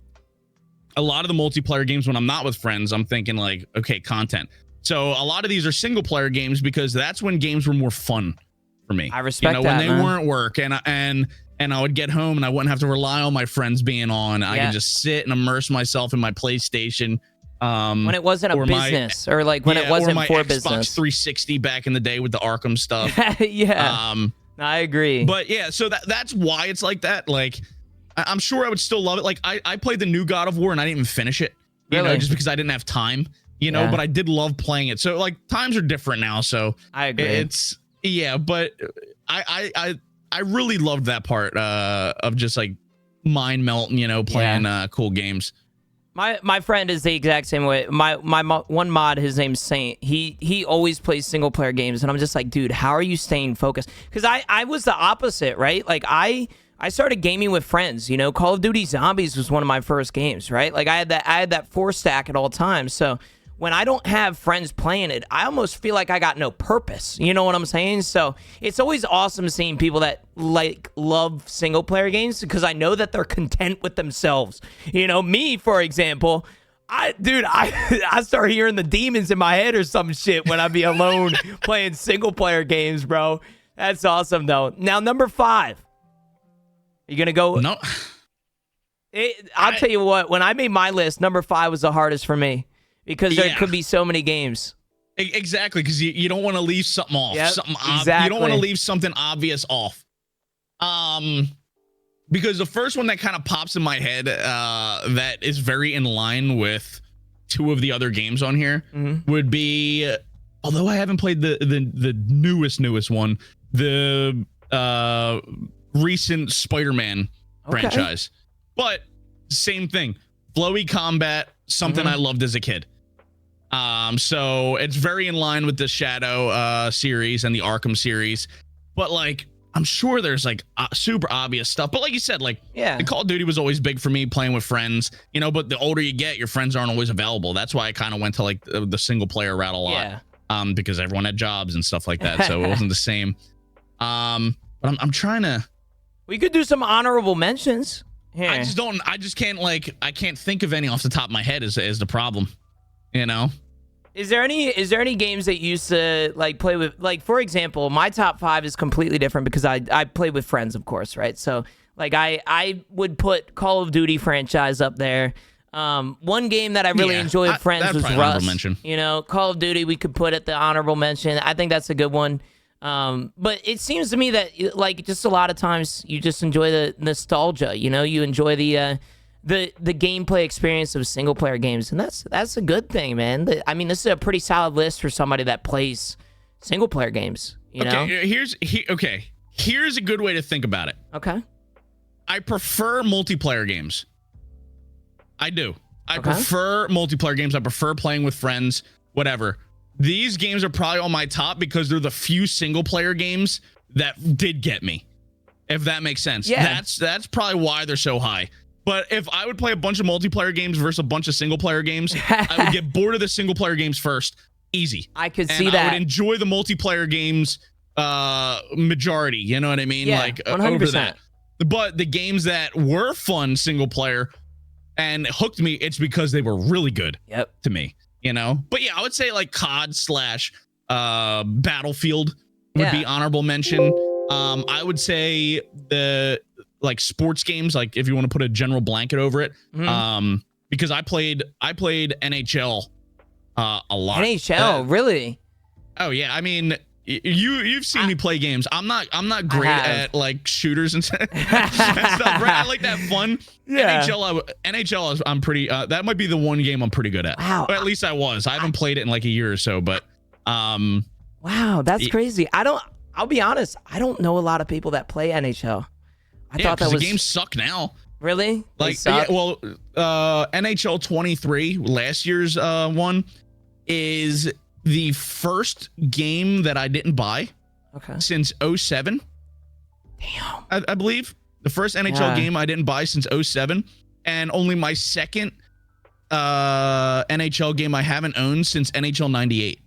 lot of the multiplayer games, when I'm not with friends, I'm thinking like, okay, content. So a lot of these are single player games because that's when games were more fun for me. I respect that, when they weren't work and I would get home and I wouldn't have to rely on my friends being on. I could just sit and immerse myself in my PlayStation. When it wasn't a business, or like when it wasn't for Xbox business. 360 back in the day with the Arkham stuff. I agree. But yeah, so that's why it's like that. Like, I'm sure I would still love it. Like I played the new God of War and I didn't even finish it, you know, just because I didn't have time, you know, but I did love playing it. So like times are different now. So I agree. But I really loved that part of just like mind melting, you know, playing cool games. My friend is the exact same way. My one mod, his name's Saint. He always plays single player games, and I'm just like, dude, how are you staying focused? Because I was the opposite, right? Like I started gaming with friends. You know, Call of Duty Zombies was one of my first games, right? Like I had that 4 stack at all times. So when I don't have friends playing it, I almost feel like I got no purpose. You know what I'm saying? So it's always awesome seeing people that like love single player games because I know that they're content with themselves. You know, me, for example, I start hearing the demons in my head or some shit when I be alone playing single player games, bro. That's awesome though. Now, number 5. You gonna go? No. I'll tell you what, when I made my list, number 5 was the hardest for me. Because there could be so many games. Exactly, because you don't want to leave something off. Exactly. You don't want to leave something obvious off. Because the first one that kind of pops in my head that is very in line with 2 of the other games on here would be, although I haven't played the newest one, the recent Spider-Man franchise. But same thing. Flowy combat, something I loved as a kid. So it's very in line with the Shadow series and the Arkham series. but like I'm sure there's like super obvious stuff. But like you said, like the Call of Duty was always big for me, playing with friends, you know, but the older you get, your friends aren't always available. That's why I kind of went to like the single player route a lot. Because everyone had jobs and stuff like that. So it wasn't the same. But I'm trying to. We could do some honorable mentions. Here. I can't think of any off the top of my head is the problem, you know? Is there any games that you used to like play with? Like, for example, my top 5 is completely different because I play with friends, of course, right? So like I would put Call of Duty franchise up there. One game that I really enjoyed with friends was Rust. You know, Call of Duty we could put at the honorable mention. I think that's a good one. But it seems to me that like just a lot of times you just enjoy the nostalgia. You know, you enjoy the gameplay experience of single player games, and that's a good thing, man. I mean, this is a pretty solid list for somebody that plays single player games. You know, here's a good way to think about it. Okay, I prefer multiplayer games. I do. I prefer multiplayer games. I prefer playing with friends, whatever. These games are probably on my top because they're the few single player games that did get me, if that makes sense. Yeah. That's probably why they're so high. But if I would play a bunch of multiplayer games versus a bunch of single player games, I would get bored of the single player games first. Easy. I could see that. I would enjoy the multiplayer games majority. You know what I mean? Yeah, like 100%. Over that. But the games that were fun single player and hooked me, it's because they were really good to me, you know? But yeah, I would say like COD / Battlefield would be honorable mention. I would say the like sports games, like if you want to put a general blanket over it, because I played NHL a lot. NHL, really? Oh yeah, I mean, you've seen me play games. I'm not great at like shooters and stuff. Right? I like that fun. Yeah. NHL I'm pretty. That might be the one game I'm pretty good at. Wow. Or at least I was. I haven't played it in like a year or so, but wow, that's crazy. I'll be honest. I don't know a lot of people that play NHL. I thought that was the games suck now. Really? Like NHL 23, last year's one, is the first game that I didn't buy since 07. Damn. I believe the first NHL game I didn't buy since 07, and only my second NHL game I haven't owned since NHL 98.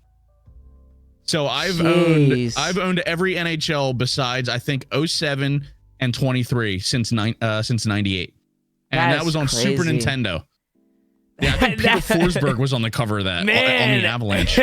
So I've owned every NHL besides I think 07 and 23 since 98. And that was on crazy. Super Nintendo. Yeah, I think Peter Forsberg was on the cover of that on the Avalanche.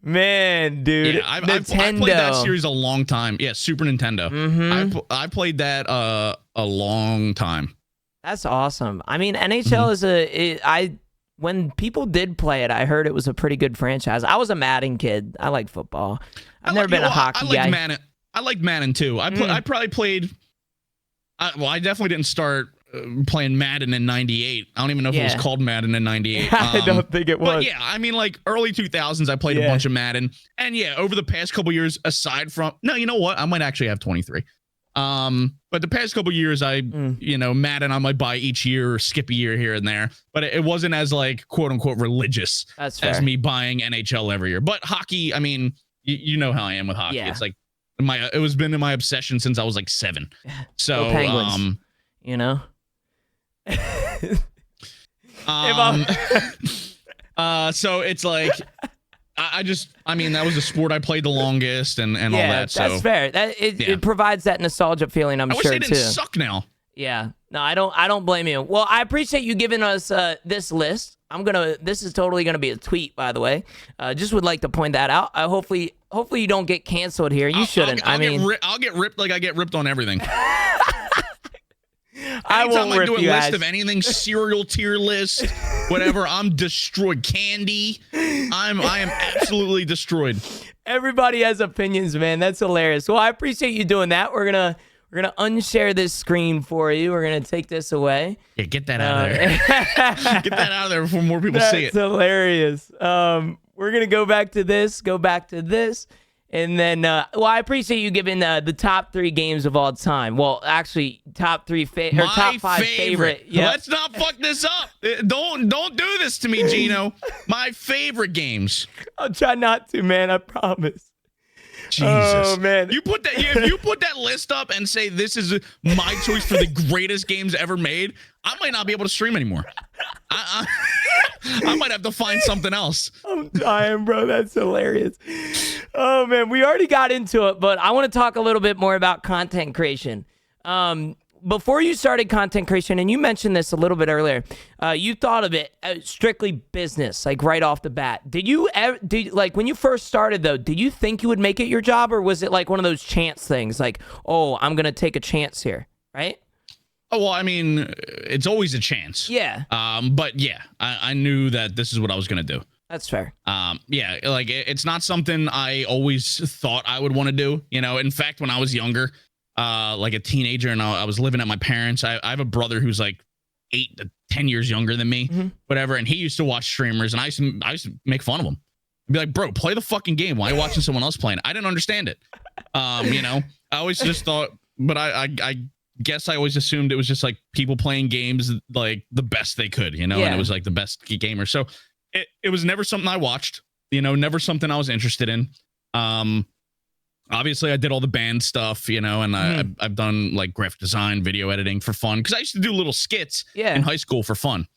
Man, dude. Yeah, I played that series a long time. Yeah, Super Nintendo. I played that a long time. That's awesome. I mean, NHL when people did play it, I heard it was a pretty good franchise. I was a Madden kid. I like football. I've never been a hockey guy. Madden. I like Madden too. I probably played. I definitely didn't start playing Madden in 98. I don't even know if it was called Madden in 98. I don't think it was. But yeah, I mean, like early 2000s, I played a bunch of Madden. And yeah, over the past couple years, aside from, no, you know what? I might actually have 23. But the past couple years, Madden, I might buy each year or skip a year here and there. But it wasn't as like, quote unquote, religious as me buying NHL every year. But hockey, I mean, you know how I am with hockey. Yeah. It's like, it was been in my obsession since I was like 7. So, Penguins, you know? So it's like I mean that was a sport I played the longest and all that. So that's fair. It provides that nostalgia feeling. I wish they didn't suck now. Yeah. No, I don't blame you. Well, I appreciate you giving us this list. This is totally gonna be a tweet, by the way. Just would like to point that out. Hopefully you don't get canceled here. You shouldn't. I'll get ripped like I get ripped on everything. Anytime I do a list of anything, cereal tier list, whatever, I'm destroyed. Candy, I am absolutely destroyed. Everybody has opinions, man. That's hilarious. Well, I appreciate you doing that. We're gonna unshare this screen for you. We're gonna take this away. Yeah, get that out of there. Get that out of there before more people see it. That's hilarious. We're gonna go back to this. And then, I appreciate you giving the top 3 games of all time. Well, actually, top 5 favorite. Yep. Let's not fuck this up. Don't do this to me, Gino. My favorite games. I'll try not to, man. I promise. Jesus. Oh man. If you put that list up and say this is my choice for the greatest games ever made, I might not be able to stream anymore. I might have to find something else. I'm dying, bro. That's hilarious. Oh man, we already got into it, but I want to talk a little bit more about content creation. Before you started content creation, and you mentioned this a little bit earlier, you thought of it strictly business, like right off the bat. Did you ever, like when you first started though, did you think you would make it your job, or was it like one of those chance things, like, oh, I'm gonna take a chance here, right? Oh, well, I mean, it's always a chance. Yeah. But yeah, I knew that this is what I was gonna do. That's fair. Yeah, like it's not something I always thought I would want to do. You know, in fact, when I was younger, like a teenager, and I was living at my parents', I have a brother who's like 8 to 10 years younger than me, whatever, and he used to watch streamers, and I used to make fun of him. I'd be like, bro, play the fucking game. Why are you watching someone else playing? I didn't understand it. You know, I always just thought, but I guess I always assumed it was just like people playing games like the best they could, you know, and it was like the best gamer. So it was never something I watched, you know, never something I was interested in. Obviously I did all the band stuff, you know, and I've done like graphic design, video editing for fun, because I used to do little skits in high school for fun.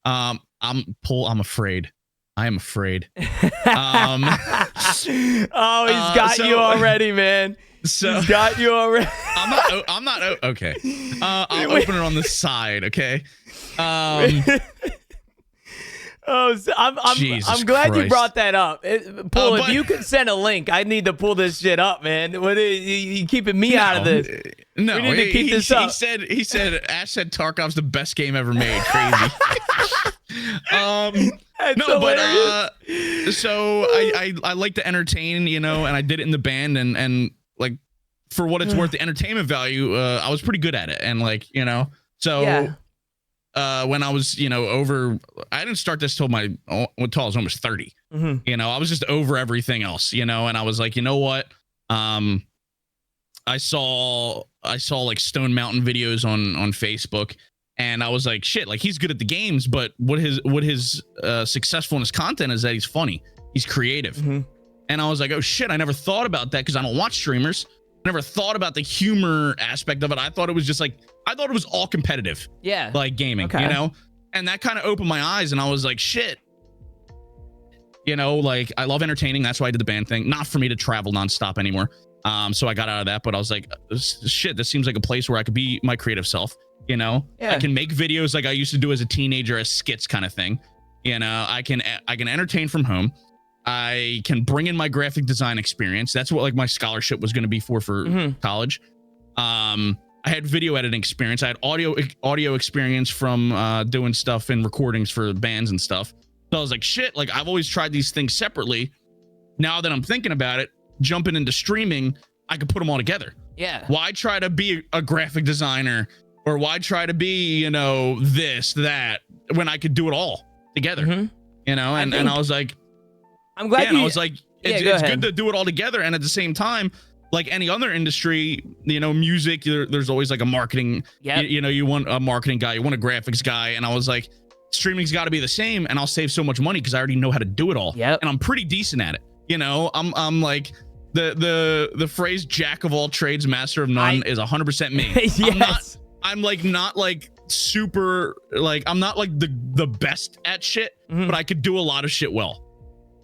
I'm afraid. I am afraid. Oh, he's got you already, man. So he's got you already. I'm not okay. I'll open it on the side, okay? Oh, so I'm glad Christ. you brought that up. If you could send a link, I need to pull this shit up, man. What you keeping me out of this? No, we need to keep this up. He said Ash said Tarkov's the best game ever made. Crazy. That's no, hilarious. But so I like to entertain, you know, and I did it in the band, and like for what it's worth, the entertainment value, I was pretty good at it, and like, you know, so. Yeah. When I was, you know, I didn't start this till I was almost 30. You know, I was just over everything else, you know, and I was like, you know what? I saw like Stone Mountain videos on Facebook, and I was like, shit, like he's good at the games, but what his successful in his content is that he's funny, he's creative. And I was like, oh shit, I never thought about that because I don't watch streamers. I never thought about the humor aspect of it. I thought it was all competitive. Yeah. Like gaming, you know? And that kind of opened my eyes, and I was like, shit. You know, like I love entertaining. That's why I did the band thing. Not for me to travel nonstop anymore. So I got out of that, but I was like, shit, this seems like a place where I could be my creative self, you know? I can make videos like I used to do as a teenager, as skits kind of thing. You know, I can entertain from home. I can bring in my graphic design experience. That's what like my scholarship was going to be for college. I had video editing experience. I had audio experience from doing stuff and recordings for bands and stuff. So I was like, shit, like I've always tried these things separately. Now that I'm thinking about it, jumping into streaming, I could put them all together. Yeah. Why try to be a graphic designer, or why try to be, you know, this, that, when I could do it all together, you know? And I was like, I'm glad I was like, it's good to do it all together. And at the same time, like any other industry, you know, music, there's always like a marketing, you know, you want a marketing guy, you want a graphics guy. And I was like, streaming's got to be the same, and I'll save so much money because I already know how to do it all. And I'm pretty decent at it. You know, I'm like the phrase jack of all trades, master of none is 100% me. Yes. I'm not like super, like, I'm not like the best at shit, but I could do a lot of shit well.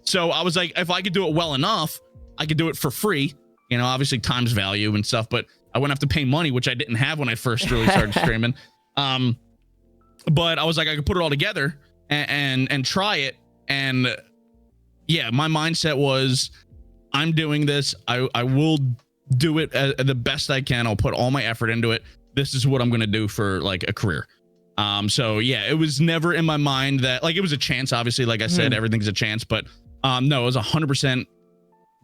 So I was like, if I could do it well enough, I could do it for free. You know, obviously times value and stuff, but I wouldn't have to pay money, which I didn't have when I first really started streaming. But I was like, I could put it all together and try it. And yeah, my mindset was, I'm doing this. I will do it the best I can. I'll put all my effort into it. This is what I'm going to do for like a career. So yeah, it was never in my mind that, like, it was a chance, obviously, like I said, everything's a chance, but no, it was 100%.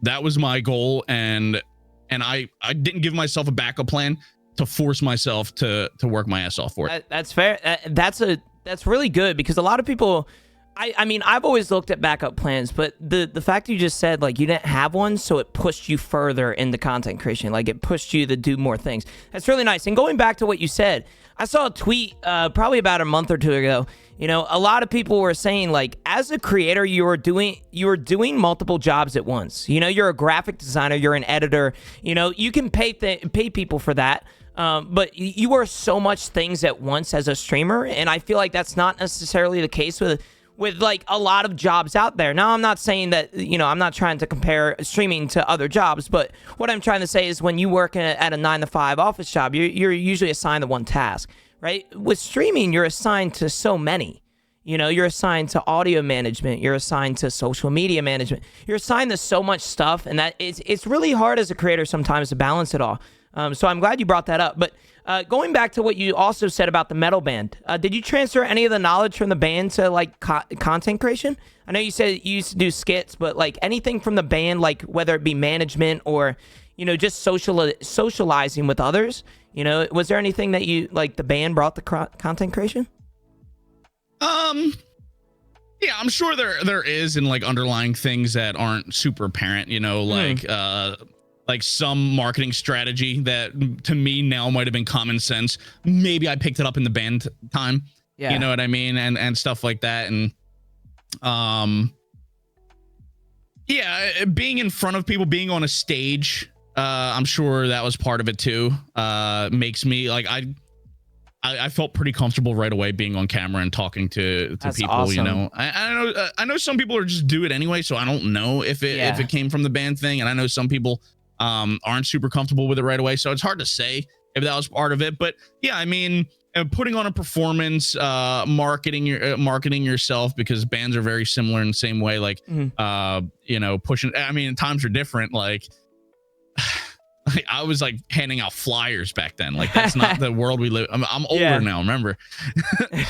That was my goal. And I didn't give myself a backup plan to force myself to work my ass off for it. That's fair. That's really good, because a lot of people, I mean, I've always looked at backup plans, but the fact you just said, like, you didn't have one, so it pushed you further into content creation. Like, it pushed you to do more things. That's really nice. And going back to what you said, I saw a tweet probably about a month or two ago. You know, a lot of people were saying, like, as a creator, you're doing multiple jobs at once. You know, you're a graphic designer, you're an editor. You know, you can pay people for that. But you are so much things at once as a streamer, and I feel like that's not necessarily the case with like a lot of jobs out there. Now, I'm not saying that, you know, I'm not trying to compare streaming to other jobs, but what I'm trying to say is when you work at a 9-to-5 office job, you're usually assigned to one task, right? With streaming, you're assigned to so many. You know, you're assigned to audio management, you're assigned to social media management, you're assigned to so much stuff, and that it's really hard as a creator sometimes to balance it all. So I'm glad you brought that up. But going back to what you also said about the metal band, did you transfer any of the knowledge from the band to like content creation? I know you said you used to do skits, but like anything from the band, like whether it be management or, you know, just socializing with others, you know, was there anything that you like the band brought the content creation? Yeah, I'm sure there is in like underlying things that aren't super apparent, you know, like some marketing strategy that to me now might have been common sense. Maybe I picked it up in the band time. Yeah. You know what I mean? And stuff like that. And yeah, being in front of people, being on a stage, I'm sure that was part of it too. Makes me like I felt pretty comfortable right away being on camera and talking to people. Awesome. You know, I know some people are just do it anyway, so I don't know if it came from the band thing, and I know some people aren't super comfortable with it right away, so it's hard to say if that was part of it. But yeah, I mean, putting on a performance, marketing yourself, because bands are very similar in the same way. Like, you know, pushing. I mean, times are different. Like, I was like handing out flyers back then. Like, that's not the world we live. I'm older now. Remember,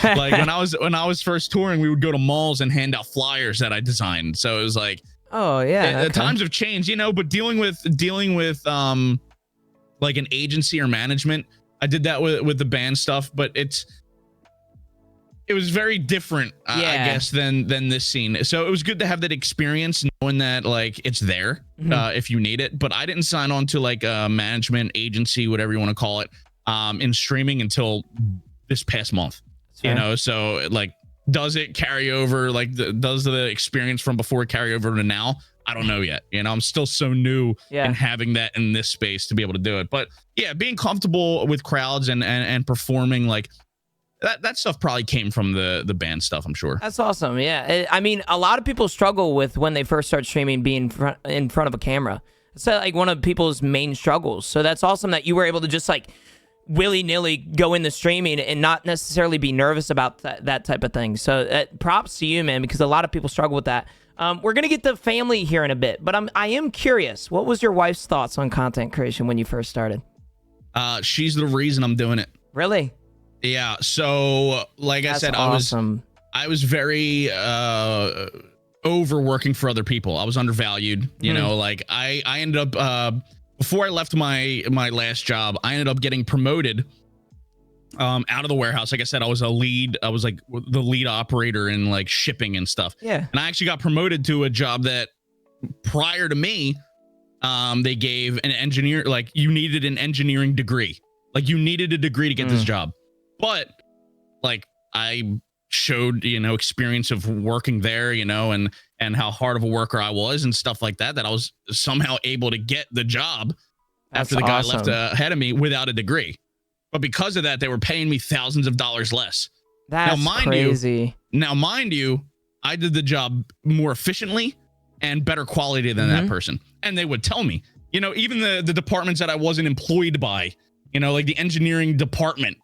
like when I was first touring, we would go to malls and hand out flyers that I designed. So it was like, oh yeah, okay. Times have changed, you know. But dealing with like an agency or management, I did that with the band stuff, but it was very different, I guess, than this scene. So it was good to have that experience, knowing that like it's there if you need it. But I didn't sign on to like a management agency, whatever you want to call it, in streaming until this past month. You know, so like, does it carry over? Like, does the experience from before carry over to now? I don't know yet. You know, I'm still so new in having that in this space to be able to do it. But yeah, being comfortable with crowds and performing, like, that stuff probably came from the band stuff, I'm sure. That's awesome. Yeah. I mean, a lot of people struggle with when they first start streaming being in front of a camera. It's like one of people's main struggles. So that's awesome that you were able to just like willy-nilly go into streaming and not necessarily be nervous about that type of thing. So props to you, man, because a lot of people struggle with that. We're going to get to family here in a bit, but I am curious. What was your wife's thoughts on content creation when you first started? She's the reason I'm doing it. Really? Yeah. So like I said, awesome. I was very overworking for other people. I was undervalued, you know, like I ended up before I left my last job, I ended up getting promoted out of the warehouse. Like I said, I was like the lead operator in like shipping and stuff. Yeah. And I actually got promoted to a job that prior to me, they gave an engineer, like you needed an engineering degree. Like you needed a degree to get this job. But like I showed, you know, experience of working there, you know, and how hard of a worker I was and stuff like that, that I was somehow able to get the job after the guy left ahead of me without a degree. But because of that, they were paying me thousands of dollars less. That's crazy. Now, mind you, I did the job more efficiently and better quality than that person. And they would tell me, you know, even the departments that I wasn't employed by, you know, like the engineering department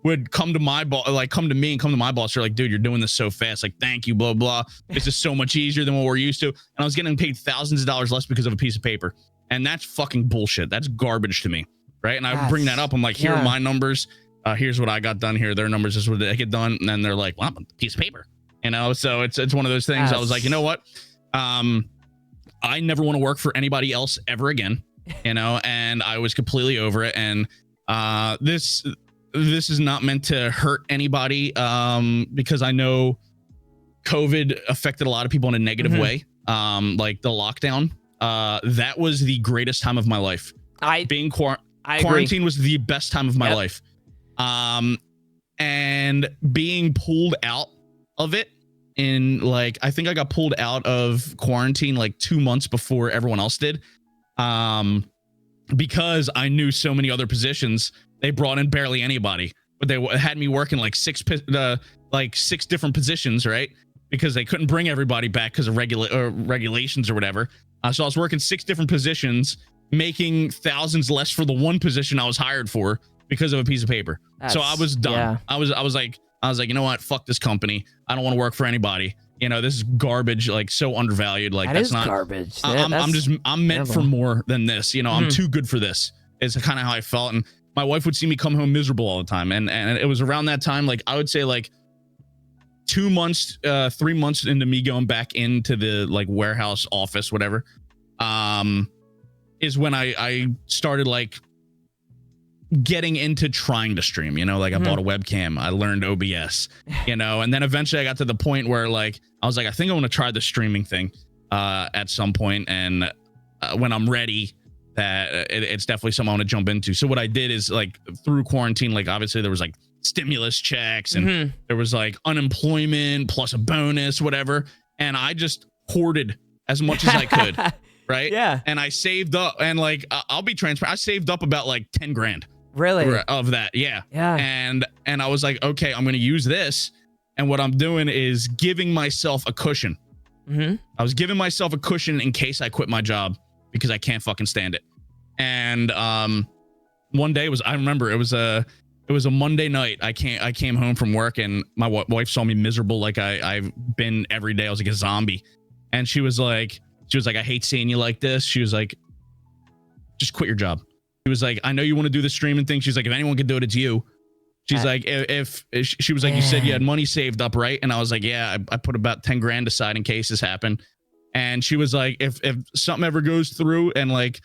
would come to my boss, like come to me and come to my boss. They're like, dude, you're doing this so fast. Like, thank you, blah, blah. This is so much easier than what we're used to. And I was getting paid thousands of dollars less because of a piece of paper. And that's fucking bullshit. That's garbage to me. Right. And I bring that up. I'm like, here are my numbers. Here's what I got done here. Their numbers is what they get done. And then they're like, well, I'm a piece of paper, you know? So it's one of those things. I was like, you know what? I never want to work for anybody else ever again, you know? And I was completely over it. And this is not meant to hurt anybody, because I know COVID affected a lot of people in a negative way. Like the lockdown, that was the greatest time of my life. Quarantine was the best time of my life. And being pulled out of it in like, I think I got pulled out of quarantine like 2 months before everyone else did. Because I knew so many other positions, they brought in barely anybody, but they had me working like six different positions, right? Because they couldn't bring everybody back because of regulations or whatever. So I was working 6 different positions, making thousands less for the one position I was hired for because of a piece of paper. So I was done. Yeah. I was like, you know what? Fuck this company. I don't want to work for anybody. You know, this is garbage, like so undervalued. Like that's not garbage. I'm meant for more than this. You know, I'm too good for this. It's kind of how I felt. And my wife would see me come home miserable all the time. And it was around that time, like I would say like 2 months, 3 months into me going back into the like warehouse office, whatever, is when I started like getting into trying to stream, you know, like I bought a webcam, I learned OBS, you know, and then eventually I got to the point where like, I was like, I think I want to try the streaming thing at some point. And when I'm ready, that it's definitely something I want to jump into. So what I did is like through quarantine, like obviously there was like stimulus checks and there was like unemployment plus a bonus, whatever. And I just hoarded as much as I could. Right. Yeah. And I saved up and like, I'll be transparent. I saved up about like 10 grand. Really? Of that. Yeah. Yeah. And I was like, okay, I'm going to use this. And what I'm doing is giving myself a cushion. I was giving myself a cushion in case I quit my job because I can't fucking stand it. And one day I remember it was a Monday night. I came home from work and my wife saw me miserable. Like I've been every day. I was like a zombie. And she was like, I hate seeing you like this. She was like, just quit your job. She was like, I know you want to do the streaming thing. She's like, if anyone can do it, it's you. She's like, if she was like, you said you had money saved up, right? And I was like, yeah, I put about 10 grand aside in case this happened. And she was like, if something ever goes through and like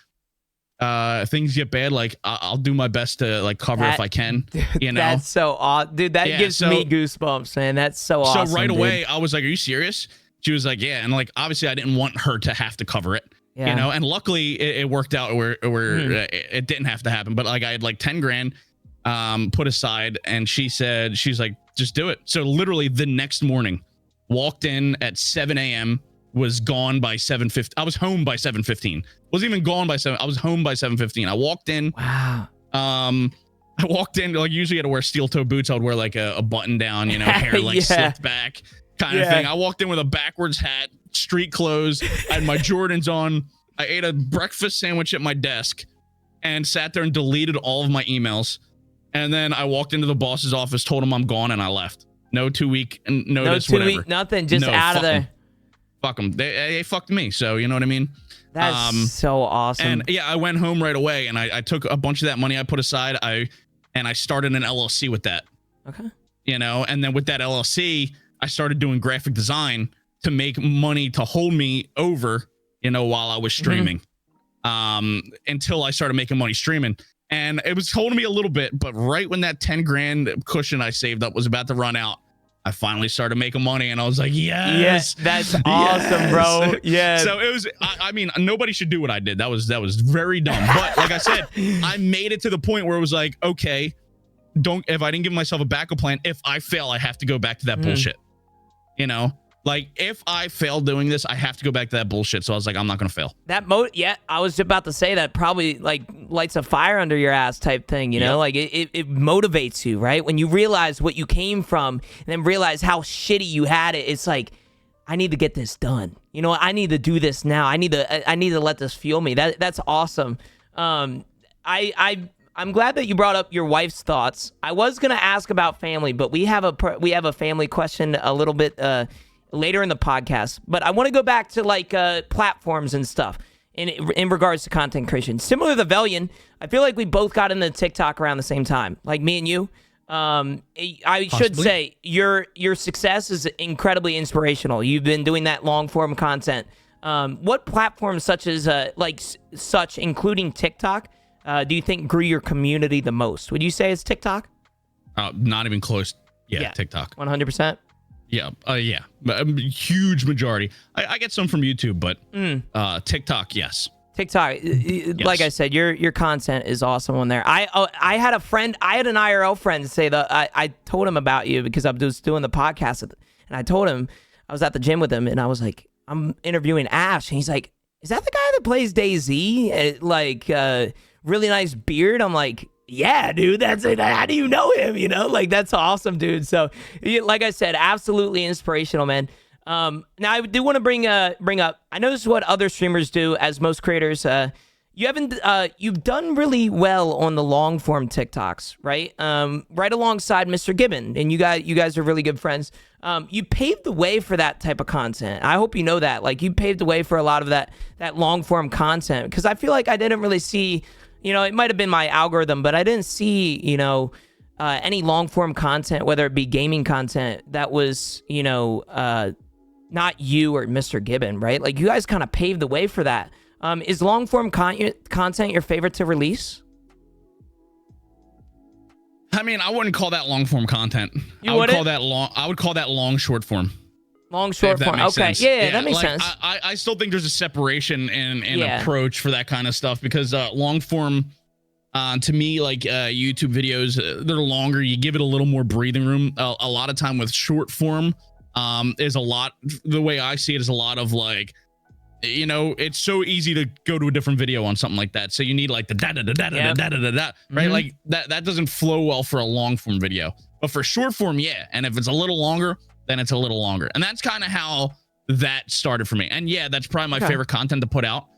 things get bad, like I'll do my best to like cover if I can, you know? That's so awesome. Dude, that gives me goosebumps, man. That's so awesome. So right away, I was like, are you serious? She was like, yeah. And like, obviously I didn't want her to have to cover it, you know? And luckily it worked out where it didn't have to happen. But like I had like 10 grand put aside and she's like, just do it. So literally the next morning, walked in at 7 a.m., was gone by 7:15. I was home by 7:15. Wasn't even gone by 7. I was home by 7:15. I walked in. Wow. I walked in, like usually I had to wear steel toe boots. I would wear like a button down, you know, hair like slicked back kind of thing. I walked in with a backwards hat, street clothes. I had my Jordans on. I ate a breakfast sandwich at my desk and sat there and deleted all of my emails. And then I walked into the boss's office, told him I'm gone, and I left. No 2-week notice, no 2 whatever. week, nothing, just out of there. Fuck them. They fucked me. So you know what I mean? That's so awesome. And yeah, I went home right away and I took a bunch of that money I put aside. I started an LLC with that. Okay. You know, and then with that LLC, I started doing graphic design to make money to hold me over, you know, while I was streaming. Until I started making money streaming. And it was holding me a little bit, but right when that 10 grand cushion I saved up was about to run out, I finally started making money and I was like, yes, that's awesome, bro. Yeah. So it was, I mean, nobody should do what I did. That was very dumb. But like I said, I made it to the point where it was like, okay, if I didn't give myself a backup plan, if I fail, I have to go back to that bullshit. You know, like if I fail doing this, I have to go back to that bullshit. So I was like, I'm not going to fail. I was about to say that probably like lights a fire under your ass type thing, you know, like it motivates you, right? When you realize what you came from and then realize how shitty you had it, it's like, I need to get this done. You know, I need to do this now. I need to let this fuel me. That's awesome. I'm glad that you brought up your wife's thoughts. I was going to ask about family, but we have a family question a little bit later in the podcast, but I want to go back to like platforms and stuff in regards to content creation. Similar to Velian, I feel like we both got into TikTok around the same time, like me and you. I should say your success is incredibly inspirational. You've been doing that long form content. What platforms such as including TikTok do you think grew your community the most? Would you say it's TikTok? Not even close. Yeah. TikTok. 100%. Yeah. Huge majority. I get some from YouTube, but TikTok, yes. TikTok, like I said, your content is awesome on there. I had an IRL friend say that I told him about you because I was doing the podcast, and And I told him, I was at the gym with him, and I was like, I'm interviewing Ash. And he's like, is that the guy that plays DayZ? Like, really nice beard. I'm like, yeah, dude, that's it. How do you know him? You know, like, that's awesome, dude. So, like I said, absolutely inspirational, man. Now I do want to bring up, I know this is what other streamers do, as most creators, you've done really well on the long form TikToks, right? Right alongside Mr. Gibbon, and you guys are really good friends. You paved the way for that type of content. I hope you know that. Like, you paved the way for a lot of that long form content, because I feel like I didn't really see, it might have been my algorithm, but I didn't see, any long form content, whether it be gaming content, that was, not you or Mr. Gibbon, right? Like, you guys kind of paved the way for that. Is long form content your favorite to release? I mean, I wouldn't call that long form content. I would call that long short form. Long short form. Okay. Yeah, that makes sense. I still think there's a separation in approach for that kind of stuff, because long form, to me, like YouTube videos, they're longer. You give it a little more breathing room. A lot of time with short form, is a lot. The way I see it is a lot of like, it's so easy to go to a different video on something like that. So you need like the right? Like that doesn't flow well for a long form video, but for short form, yeah. And if it's a little longer, then it's a little longer. And that's kind of how that started for me. And yeah, that's probably my favorite content to put out,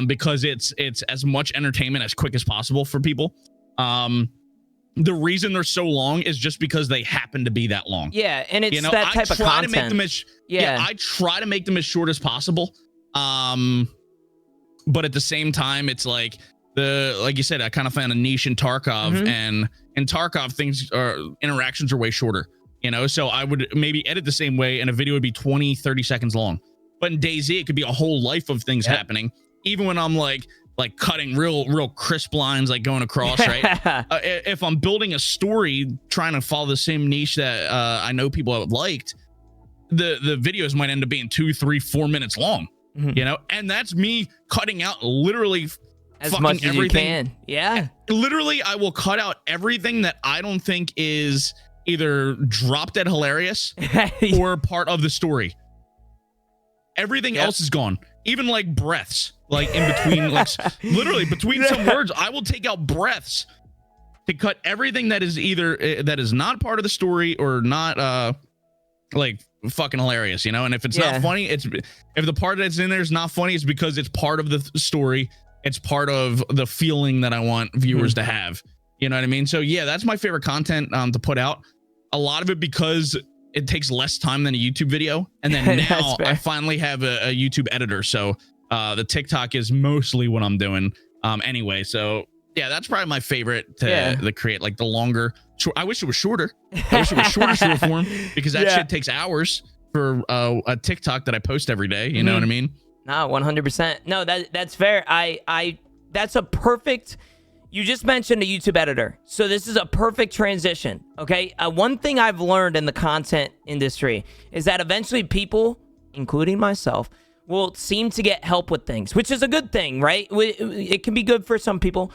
because it's as much entertainment as quick as possible for people. The reason they're so long is just because they happen to be that long. Yeah, and it's that type of content. I try to make them as short as possible. But at the same time, it's like you said, I kind of found a niche in Tarkov, and in Tarkov, interactions are way shorter, so I would maybe edit the same way and a video would be 20, 30 seconds long. But in DayZ, it could be a whole life of things happening. Even when I'm like cutting real crisp lines, like going across, right? If I'm building a story, trying to follow the same niche that I know people have liked, the videos might end up being 2, 3, 4 minutes long. And that's me cutting out literally as much as you can. Yeah. Literally, I will cut out everything that I don't think is either drop dead hilarious or part of the story. Everything else is gone. Even like breaths, like in between, like literally between some words, I will take out breaths to cut everything that is either that is not part of the story or not like fucking hilarious, and if it's not funny, if the part that's in there is not funny, it's because it's part of the story, it's part of the feeling that I want viewers to have, you know what I mean? So yeah, that's my favorite content to put out. A lot of it because it takes less time than a YouTube video, and then now I finally have a YouTube editor, so the TikTok is mostly what I'm doing anyway. So yeah, that's probably my favorite to create, like the longer. I wish it was shorter. I wish it was short form, because that shit takes hours for a TikTok that I post every day. You know what I mean? No, 100%. No, that's fair. That's a perfect. You just mentioned a YouTube editor, so this is a perfect transition. Okay, one thing I've learned in the content industry is that eventually people, including myself, will seem to get help with things, which is a good thing, right? It can be good for some people.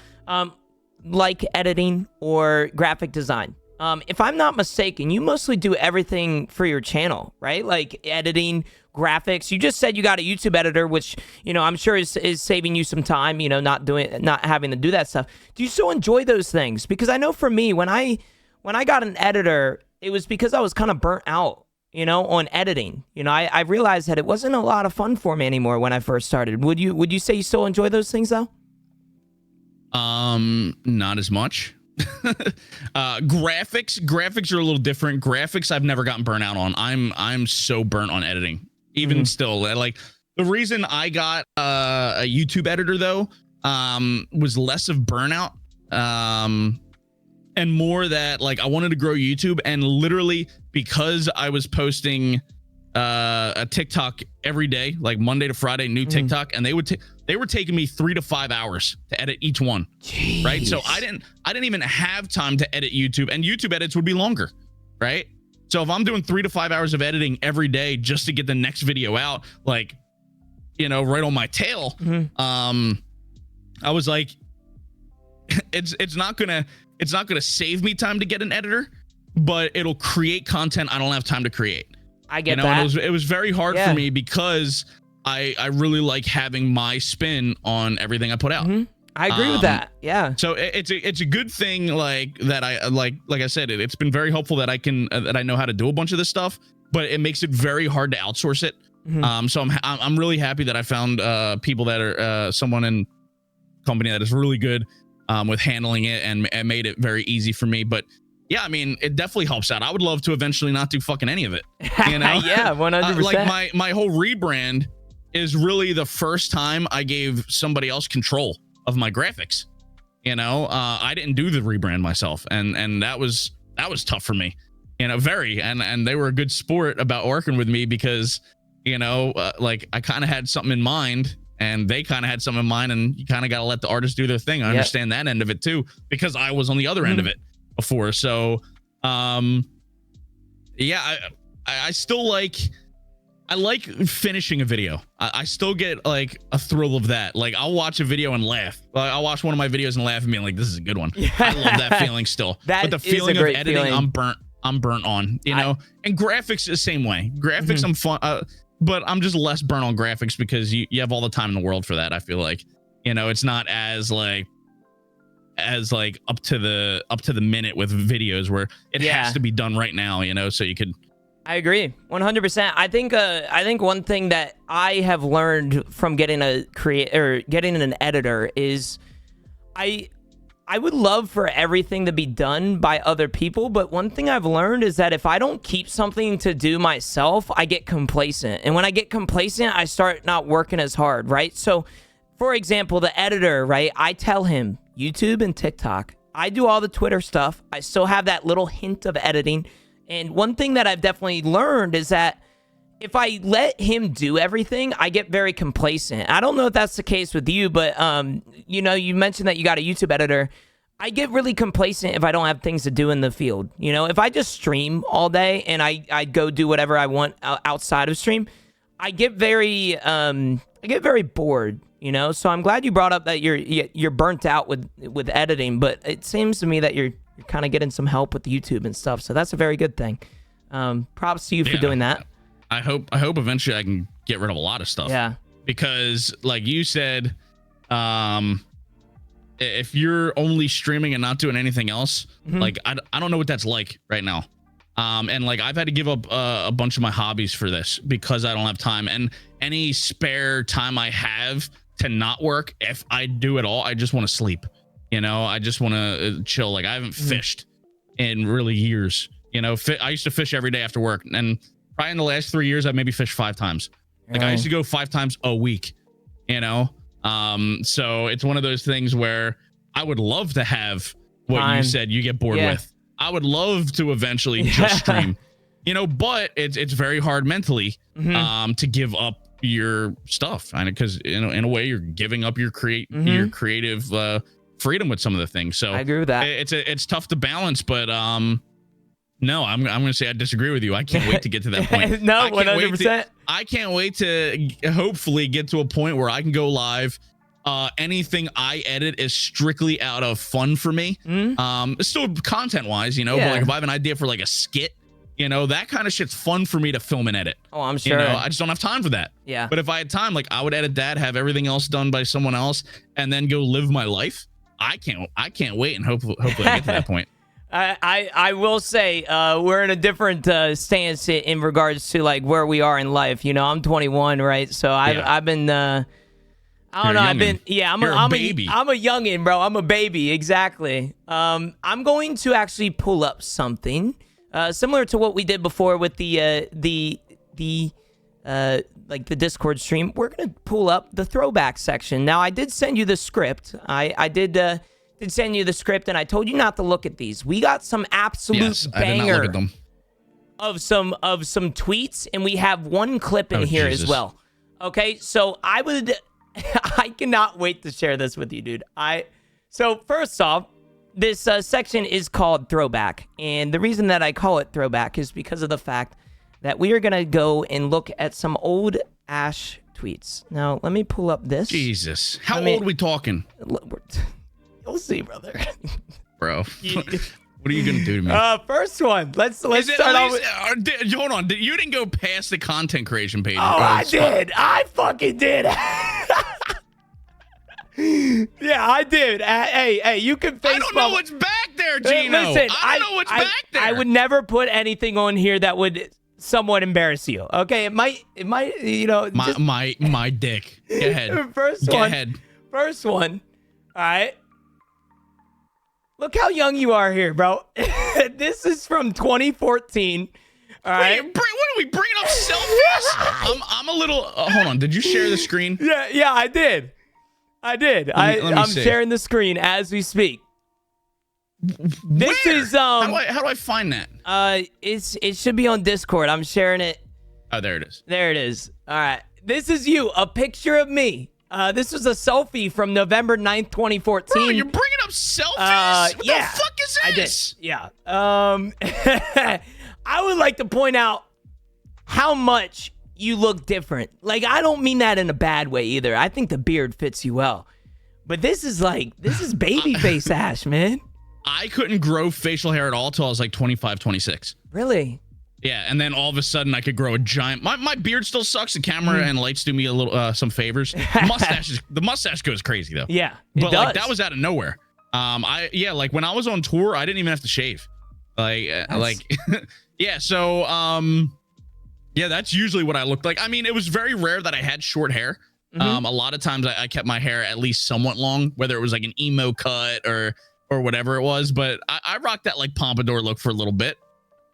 Like editing or graphic design. If I'm not mistaken, you mostly do everything for your channel, right? Like editing, graphics. You just said you got a YouTube editor, which, I'm sure is saving you some time, not having to do that stuff. Do you still enjoy those things? Because I know for me, when I got an editor, it was because I was kind of burnt out, on editing. I realized that it wasn't a lot of fun for me anymore when I first started. Would you say you still enjoy those things though? Not as much. Graphics are a little different. Graphics I've never gotten burnt out on. I'm so burnt on editing. Even still, like the reason I got a YouTube editor though, was less of burnout, and more that like I wanted to grow YouTube, and literally because I was posting a TikTok every day, like Monday to Friday, new TikTok, and they were taking me 3 to 5 hours to edit each one. Jeez. Right? So I didn't even have time to edit YouTube, and YouTube edits would be longer, right? So if I'm doing 3 to 5 hours of editing every day just to get the next video out, like, right on my tail, I was like, it's not gonna save me time to get an editor, but it'll create content I don't have time to create. I get you know, that. And it was very hard for me because I really like having my spin on everything I put out. I agree with that. Yeah. So it's a good thing, like that. Like I said, it's been very helpful that I can that I know how to do a bunch of this stuff, but it makes it very hard to outsource it. So I'm really happy that I found people that are someone in company that is really good with handling it and made it very easy for me. But yeah, I mean, it definitely helps out. I would love to eventually not do fucking any of it. You know? Yeah, 100%. Like my whole rebrand is really the first time I gave somebody else control of my graphics. You know, I didn't do the rebrand myself, and that was tough for me. You know, very, and they were a good sport about working with me because, you know, like I kind of had something in mind. And they kind of had something in mind, and you kind of got to let the artist do their thing. I understand that end of it too, because I was on the other end of it before. So, yeah, I still like finishing a video. I still get like a thrill of that. Like I'll watch a video and laugh. I'll watch one of my videos and laugh and be like, this is a good one. I love that feeling still. But the feeling of editing, feeling. I'm burnt on, you know, and graphics the same way. Graphics, I'm fun. But I'm just less burnt on graphics because you have all the time in the world for that. I feel like, you know, it's not as like up to the minute with videos where it has to be done right now, you know, so you could. I agree 100%. I think one thing that I have learned from getting an editor is I would love for everything to be done by other people, but one thing I've learned is that if I don't keep something to do myself, I get complacent. And when I get complacent, I start not working as hard, right? So, for example, the editor, right? I tell him YouTube and TikTok. I do all the Twitter stuff. I still have that little hint of editing. And one thing that I've definitely learned is that if I let him do everything, I get very complacent. I don't know if that's the case with you, but you know, you mentioned that you got a YouTube editor. I get really complacent if I don't have things to do in the field. You know, if I just stream all day and I go do whatever I want outside of stream, I get very bored. You know, so I'm glad you brought up that you're burnt out with editing, but it seems to me that you're kind of getting some help with YouTube and stuff. So that's a very good thing. Props to you for doing that. I hope eventually I can get rid of a lot of stuff. Yeah. Because like you said, if you're only streaming and not doing anything else, like I don't know what that's like right now. And like I've had to give up a bunch of my hobbies for this because I don't have time, and any spare time I have to not work, if I do it all, I just want to sleep. You know, I just want to chill. Like I haven't fished in really years. You know, I used to fish every day after work, and probably in the last 3 years, I've maybe fished 5 times. Like I used to go 5 times a week, you know? So it's one of those things where I would love to have what you said you get bored with. I would love to eventually just stream, you know, but it's very hard mentally to give up your stuff. And because, you know, in a way you're giving up your creative freedom with some of the things. So I agree with that. It's tough to balance, but no, I'm going to say I disagree with you. I can't wait to get to that point. No, 100%. I can't wait to hopefully get to a point where I can go live. Anything I edit is strictly out of fun for me. It's still content wise, you know, but like if I have an idea for like a skit, you know, that kind of shit's fun for me to film and edit. Oh, I'm sure. You know, I just don't have time for that. Yeah. But if I had time, like I would edit that, have everything else done by someone else, and then go live my life. I can't wait, and hopefully I get to that point. I will say we're in a different stance in regards to like where we are in life. You know, I'm 21, right? So I've been I don't know. I've been I'm a baby. I'm a youngin, bro. I'm a baby, exactly. I'm going to actually pull up something similar to what we did before with the like the Discord stream. We're gonna pull up the throwback section. Now I did send you the script. I did send you the script, and I told you not to look at these. We got some absolute banger of some tweets, and we have one clip in here as well. Okay, so I cannot wait to share this with you, dude. So first off, this section is called Throwback, and the reason that I call it Throwback is because of the fact that we are gonna go and look at some old Ash tweets. Now, let me pull up this. Jesus, how old are we talking? You'll see, brother. Bro, What are you gonna do to me? First one. Let's start off with. Hold on. You didn't go past the content creation page. Oh, I did. I fucking did. Yeah, I did. Hey, you can face. I don't know what's back there, Gino. Listen, I don't know what's back there. I would never put anything on here that would somewhat embarrass you. Okay, it might, you know. My dick. Go ahead. Go ahead. First one. All right. Look how young you are here, bro. This is from 2014. All right. Wait, what are we bringing up selfies? I'm a little. Hold on. Did you share the screen? Yeah, I did. I'm sharing the screen as we speak. This is How do I find that? it should be on Discord. I'm sharing it. Oh, there it is. There it is. All right. This is you, a picture of me. This was a selfie from November 9th, 2014. Bro, you're bringing up selfies? What the fuck is this? I did. Yeah. I would like to point out how much you look different. Like, I don't mean that in a bad way either. I think the beard fits you well. But this is baby face Ash, man. I couldn't grow facial hair at all till I was like 25, 26. Really? Yeah, and then all of a sudden I could grow a giant. My beard still sucks. The camera and lights do me a little some favors. The mustache goes crazy though. Yeah, but does. Like that was out of nowhere. Like when I was on tour, I didn't even have to shave. Yeah. So yeah, that's usually what I looked like. I mean, it was very rare that I had short hair. A lot of times I kept my hair at least somewhat long, whether it was like an emo cut or whatever it was. But I rocked that like pompadour look for a little bit.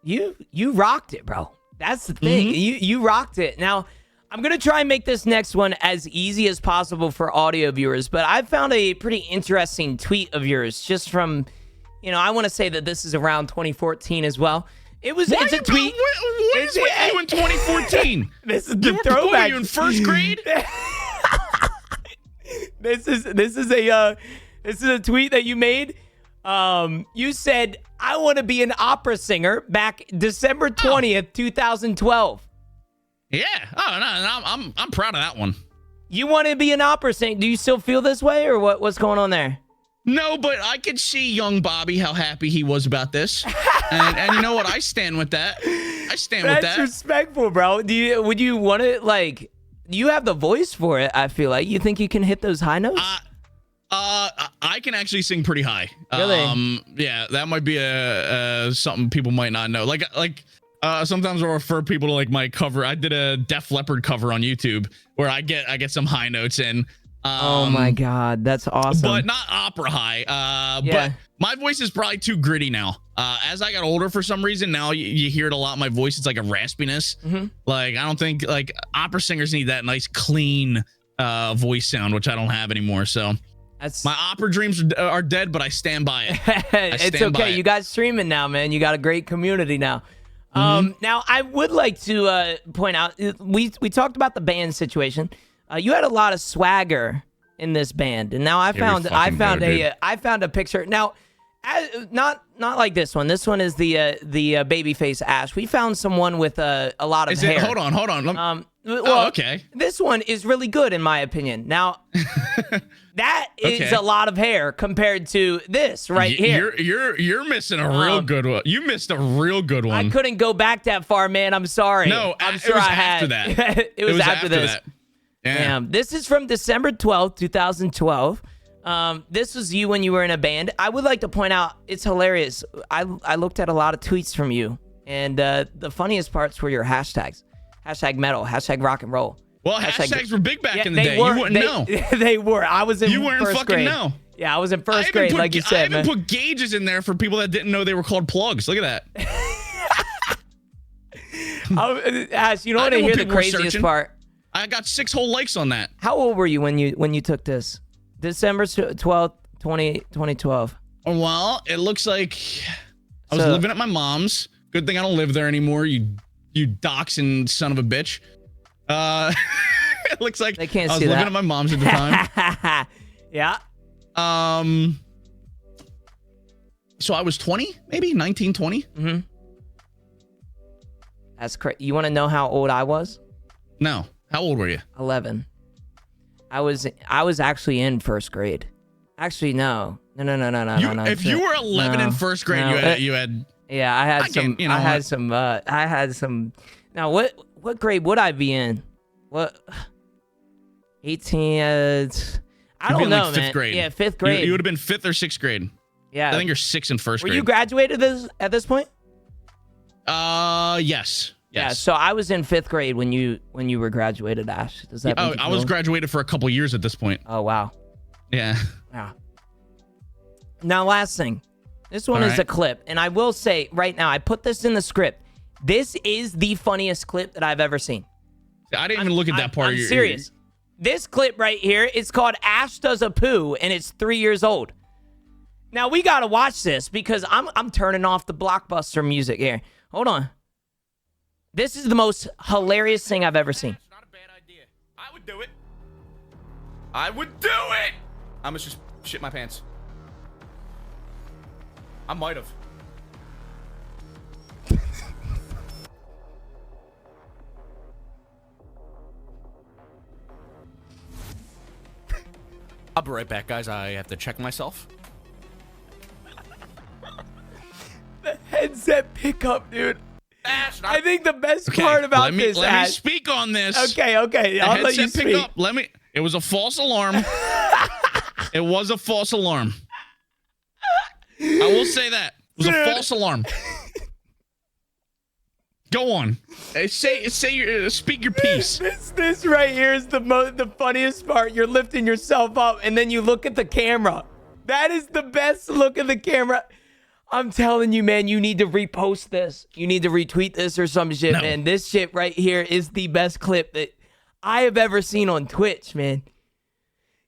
You rocked it, bro. That's the thing. You rocked it. Now, I'm going to try and make this next one as easy as possible for audio viewers, but I found a pretty interesting tweet of yours just from, I want to say that this is around 2014 as well. It's a tweet. What is with you in 2014? This is the throwback. Were you in first grade? This is a tweet that you made. You said, I want to be an opera singer back December 20th, 2012. Yeah. Oh, no, I'm proud of that one. You want to be an opera singer. Do you still feel this way or what's going on there? No, but I could see young Bobby, how happy he was about this. and you know what? I stand with that. With that. That's respectful, bro. Would you want to, you have the voice for it, I feel like. You think you can hit those high notes? I can actually sing pretty high. Really? Yeah, that might be something people might not know. Sometimes I'll refer people to like my cover. I did a Def Leppard cover on YouTube where I get some high notes in. Oh my God, that's awesome. But not opera high. But my voice is probably too gritty now. As I got older, for some reason, now you hear it a lot in my voice. It's like a raspiness. Like, I don't think like opera singers need that nice, clean voice sound, which I don't have anymore. So my opera dreams are dead, but I stand by it. It's okay. You got streaming now, man. You got a great community now. Now, I would like to point out, we talked about the band situation. You had a lot of swagger in this band, and now I found a picture. Now, not like this one. This one is the babyface Ash. We found someone with a lot of hair. Hold on. Okay. This one is really good in my opinion. Now, that is a lot of hair compared to this right here. You're missing a real good one. You missed a real good one. I couldn't go back that far, man. I'm sorry. No, I'm sure I had. After that. It was after this. That. Yeah. This is from December 12th, 2012. This was you when you were in a band. I would like to point out, it's hilarious. I looked at a lot of tweets from you, and the funniest parts were your hashtags. Hashtag metal, hashtag rock and roll. Well, hashtags were big back in the day. You wouldn't know. They were. I was in You weren't first fucking grade. know. Yeah, I was in first grade, like you said, I even put gauges in there for people that didn't know they were called plugs. Look at that. Ash, you know what I hear the craziest part? I got 6 whole likes on that. How old were you when you took this? December 12th, 2012. Well, it looks like I was living at my mom's. Good thing I don't live there anymore, you doxing son of a bitch. It looks like they can't I was see living that. at my mom's at the time. Yeah. So I was 20, maybe 19, 20. That's crazy. You want to know how old I was? No. How old were you? 11. I was actually in first grade. Actually, no. No. If you were 11 in first grade, you had. Yeah, I had some. Now, what grade would I be in? What? 18. I don't know, like man. Fifth grade. Yeah, fifth grade. You would have been fifth or sixth grade. Yeah, I think you're sixth and first grade. Were you graduated at this point? Yes. Yeah, so I was in fifth grade when you were graduated, Ash. Does that? I was graduated for a couple years at this point. Oh wow. Yeah. Yeah. Now, last thing. This one is a clip, and I will say right now, I put this in the script. This is the funniest clip that I've ever seen. I didn't even look at that part. I'm serious. This clip right here is called Ash Does a Poo, and it's 3 years old. Now, we got to watch this because I'm turning off the Blockbuster music here. Hold on. This is the most hilarious thing I've ever seen. Not a bad idea. I would do it. I would do it. I must just shit my pants. I might have. I'll be right back, guys. I have to check myself. The headset pickup, dude. Ash, I think the best part about this, let me speak on this. Okay. I'll let you speak. Pick up. It was a false alarm. It was a false alarm. I will say that. It was a false alarm. Go on. Speak your piece. This right here is the funniest part. You're lifting yourself up, and then you look at the camera. That is the best look at the camera. I'm telling you, man, you need to repost this. You need to retweet this or some shit, man. This shit right here is the best clip that I have ever seen on Twitch, man.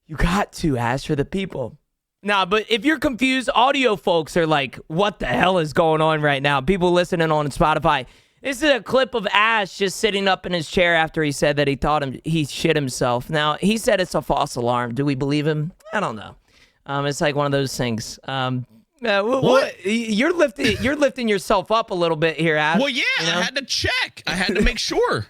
You got to ask for the people. Nah, but if you're confused, audio folks are like, what the hell is going on right now? People listening on Spotify. This is a clip of Ash just sitting up in his chair after he said that he shit himself. Now, he said it's a false alarm. Do we believe him? I don't know. It's like one of those things. What? You're lifting yourself up a little bit here, Ash. Well, yeah, you know? I had to check. I had to make sure.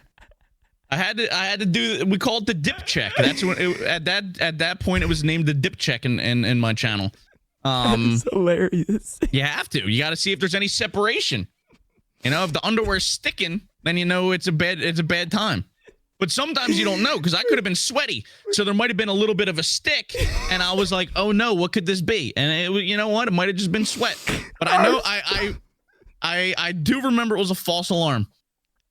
I had to do. We call it the dip check. That's when at that point it was named the dip check in my channel. That's hilarious. You have to. You got to see if there's any separation. You know, if the underwear's sticking, then you know it's a bad time. But sometimes you don't know, because I could have been sweaty, so there might have been a little bit of a stick, and I was like, "Oh no, what could this be?" And you know what? It might have just been sweat. But I know I do remember it was a false alarm.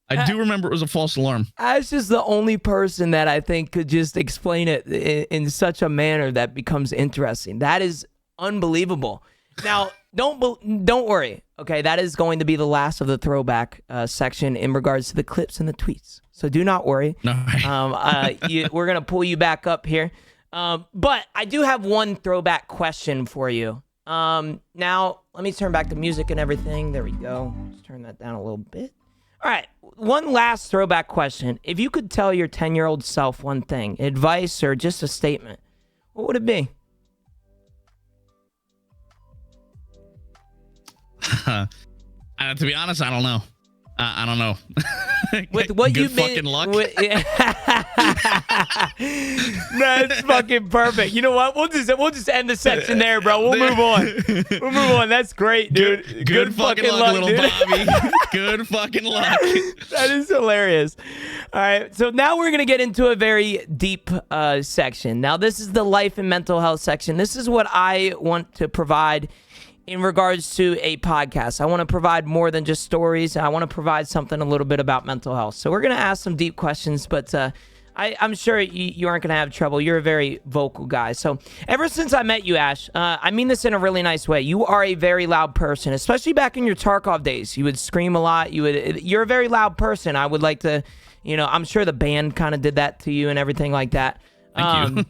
I do remember it was a false alarm. Ash is the only person that I think could just explain it in such a manner that becomes interesting. That is unbelievable. Now, don't worry. Okay, that is going to be the last of the throwback section in regards to the clips and the tweets. So do not worry. No. We're gonna pull you back up here. But I do have one throwback question for you. Now let me turn back the music and everything. There we go. Just turn that down a little bit. All right. One last throwback question. If you could tell your 10-year-old self one thing, advice or just a statement, what would it be? To be honest, I don't know. I don't know. With what you've been, fucking luck. That's fucking perfect. You know what? We'll just end the section there, bro. We'll move on. That's great, dude. Good fucking luck, little dude. Bobby. Good fucking luck. That is hilarious. All right, so now we're gonna get into a very deep section. Now, this is the life and mental health section. This is what I want to provide in regards to a podcast. I want to provide more than just stories. I want to provide something a little bit about mental health. So we're going to ask some deep questions, but I'm sure you aren't going to have trouble. You're a very vocal guy. So ever since I met you, Ash, I mean this in a really nice way. You are a very loud person, especially back in your Tarkov days. You would scream a lot. You're a very loud person. I would like to, I'm sure the band kind of did that to you and everything like that. Thank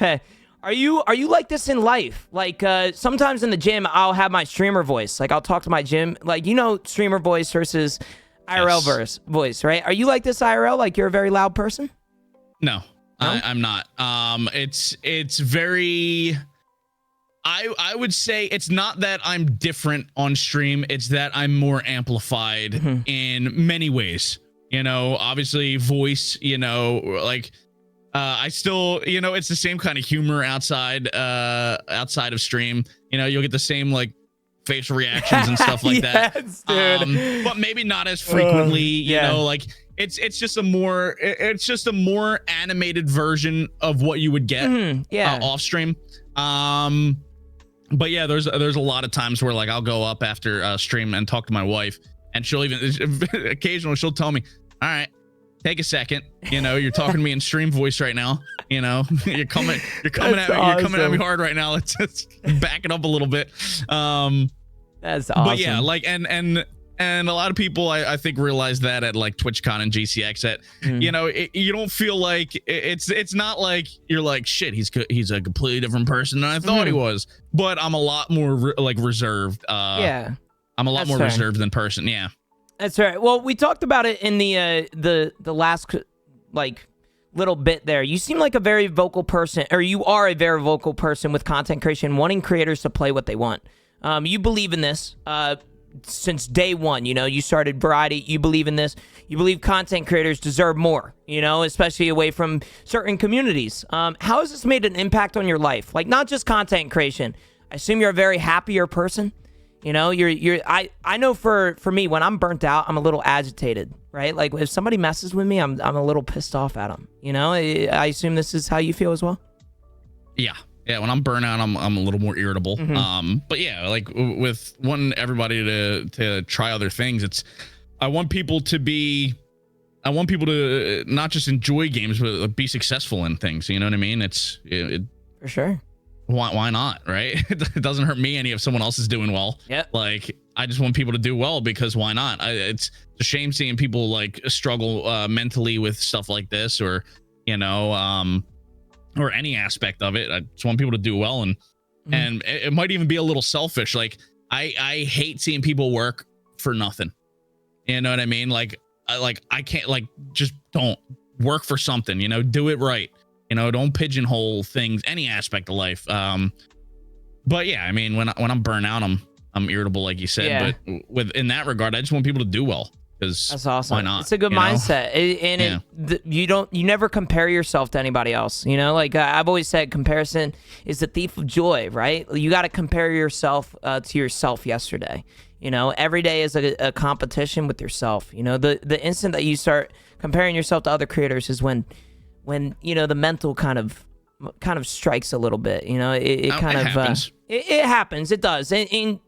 you. Are you like this in life? Like, sometimes in the gym, I'll have my streamer voice. Like, I'll talk to my gym. Like, streamer voice versus IRL voice, right? Are you like this IRL? Like, you're a very loud person? No? I'm not. It's very... I would say it's not that I'm different on stream. It's that I'm more amplified in many ways. Obviously, voice, like... I still, it's the same kind of humor outside of stream. You'll get the same like facial reactions and stuff like that. Dude. But maybe not as frequently. Yeah. Like it's just a more animated version of what you would get off stream. But yeah, there's a lot of times where like I'll go up after stream and talk to my wife, and she'll occasionally she'll tell me, all right, take a second, you're talking to me in stream voice right now, you're coming at me hard right now, let's just back it up a little bit. That's awesome. But yeah, like and a lot of people I think realize that at like TwitchCon and GCX that you don't feel like it's not like you're like, shit, he's a completely different person than I thought he was, but I'm a lot more like reserved. I'm a lot more reserved than person. Yeah, that's right. Well, we talked about it in the last like little bit there. You seem like a very vocal person, or you are a very vocal person with content creation, wanting creators to play what they want. You believe in this since day one. You started variety. You believe in this. You believe content creators deserve more, especially away from certain communities. How has this made an impact on your life? Like, not just content creation. I assume you're a very happier person. I know for me, when I'm burnt out, I'm a little agitated, right? Like if somebody messes with me, I'm a little pissed off at them. I assume this is how you feel as well. Yeah, when I'm burnt out, I'm a little more irritable. But yeah, like with wanting everybody to try other things, I want people to not just enjoy games, but be successful in things. You know what I mean? For sure. Why not, right? It doesn't hurt me any if someone else is doing well. Yeah. Like I just want people to do well, because why not? It's a shame seeing people like struggle mentally with stuff like this, or or any aspect of it. I just want people to do well, and it might even be a little selfish. Like I hate seeing people work for nothing. You know what I mean? Like I can't, like, just don't work for something, do it right. Don't pigeonhole things, any aspect of life. But yeah, I mean, when I'm burnt out, I'm irritable, like you said, but in that regard, I just want people to do well. That's awesome. Why not? It's a good mindset. You never compare yourself to anybody else. Like I've always said, comparison is the thief of joy, right? You got to compare yourself to yourself yesterday. Every day is a competition with yourself. The instant that you start comparing yourself to other creators is when the mental kind of strikes a little bit. It happens. It happens. It does. And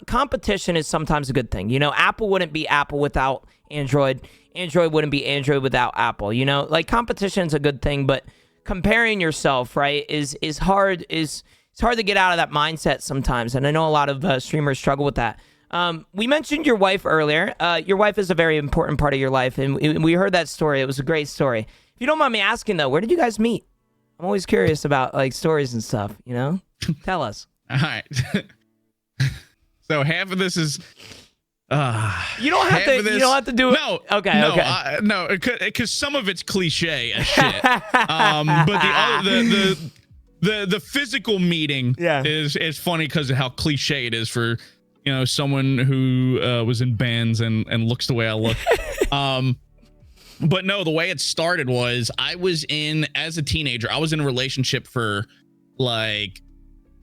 competition is sometimes a good thing. Apple wouldn't be Apple without Android. Android wouldn't be Android without Apple. Like competition is a good thing, but comparing yourself, right, is hard. It's hard to get out of that mindset sometimes. And I know a lot of streamers struggle with that. We mentioned your wife earlier. Your wife is a very important part of your life, and we heard that story. It was a great story. If you don't mind me asking, though, where did you guys meet? I'm always curious about like stories and stuff. Tell us. All right. So half of this is. You don't have to. You don't have to do it. No. Okay. No. Okay. No. Because some of it's cliche as shit. But the physical meeting is funny because of how cliche it is for someone who was in bands and looks the way I look. But no, the way it started was as a teenager, I was in a relationship for like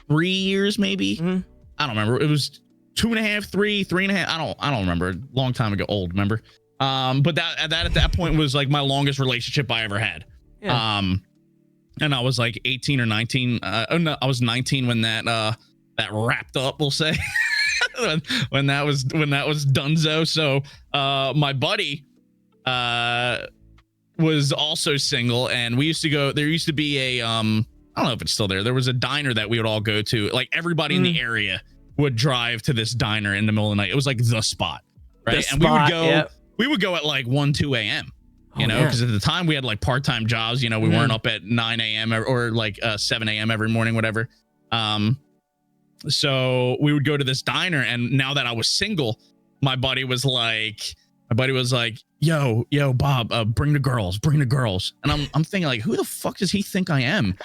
3 years, maybe. I don't remember. It was 2.5, 3.5. I don't remember. A long time ago, remember? But that at that point was like my longest relationship I ever had. Yeah. And I was like 18 or 19. No, I was 19 when that wrapped up, we'll say. when that was donezo. So my buddy was also single, and there used to be a I don't know if it's still there. There was a diner that we would all go to. Like everybody in the area would drive to this diner in the middle of the night. It was like the spot, right? We would go at like 1, 2 a.m. Because at the time we had like part-time jobs. We weren't up at 9 a.m. or like 7 a.m. every morning, whatever. So we would go to this diner, and now that I was single, my buddy was like, my buddy was like, yo, Bob, bring the girls. And I'm thinking like, who the fuck does he think I am?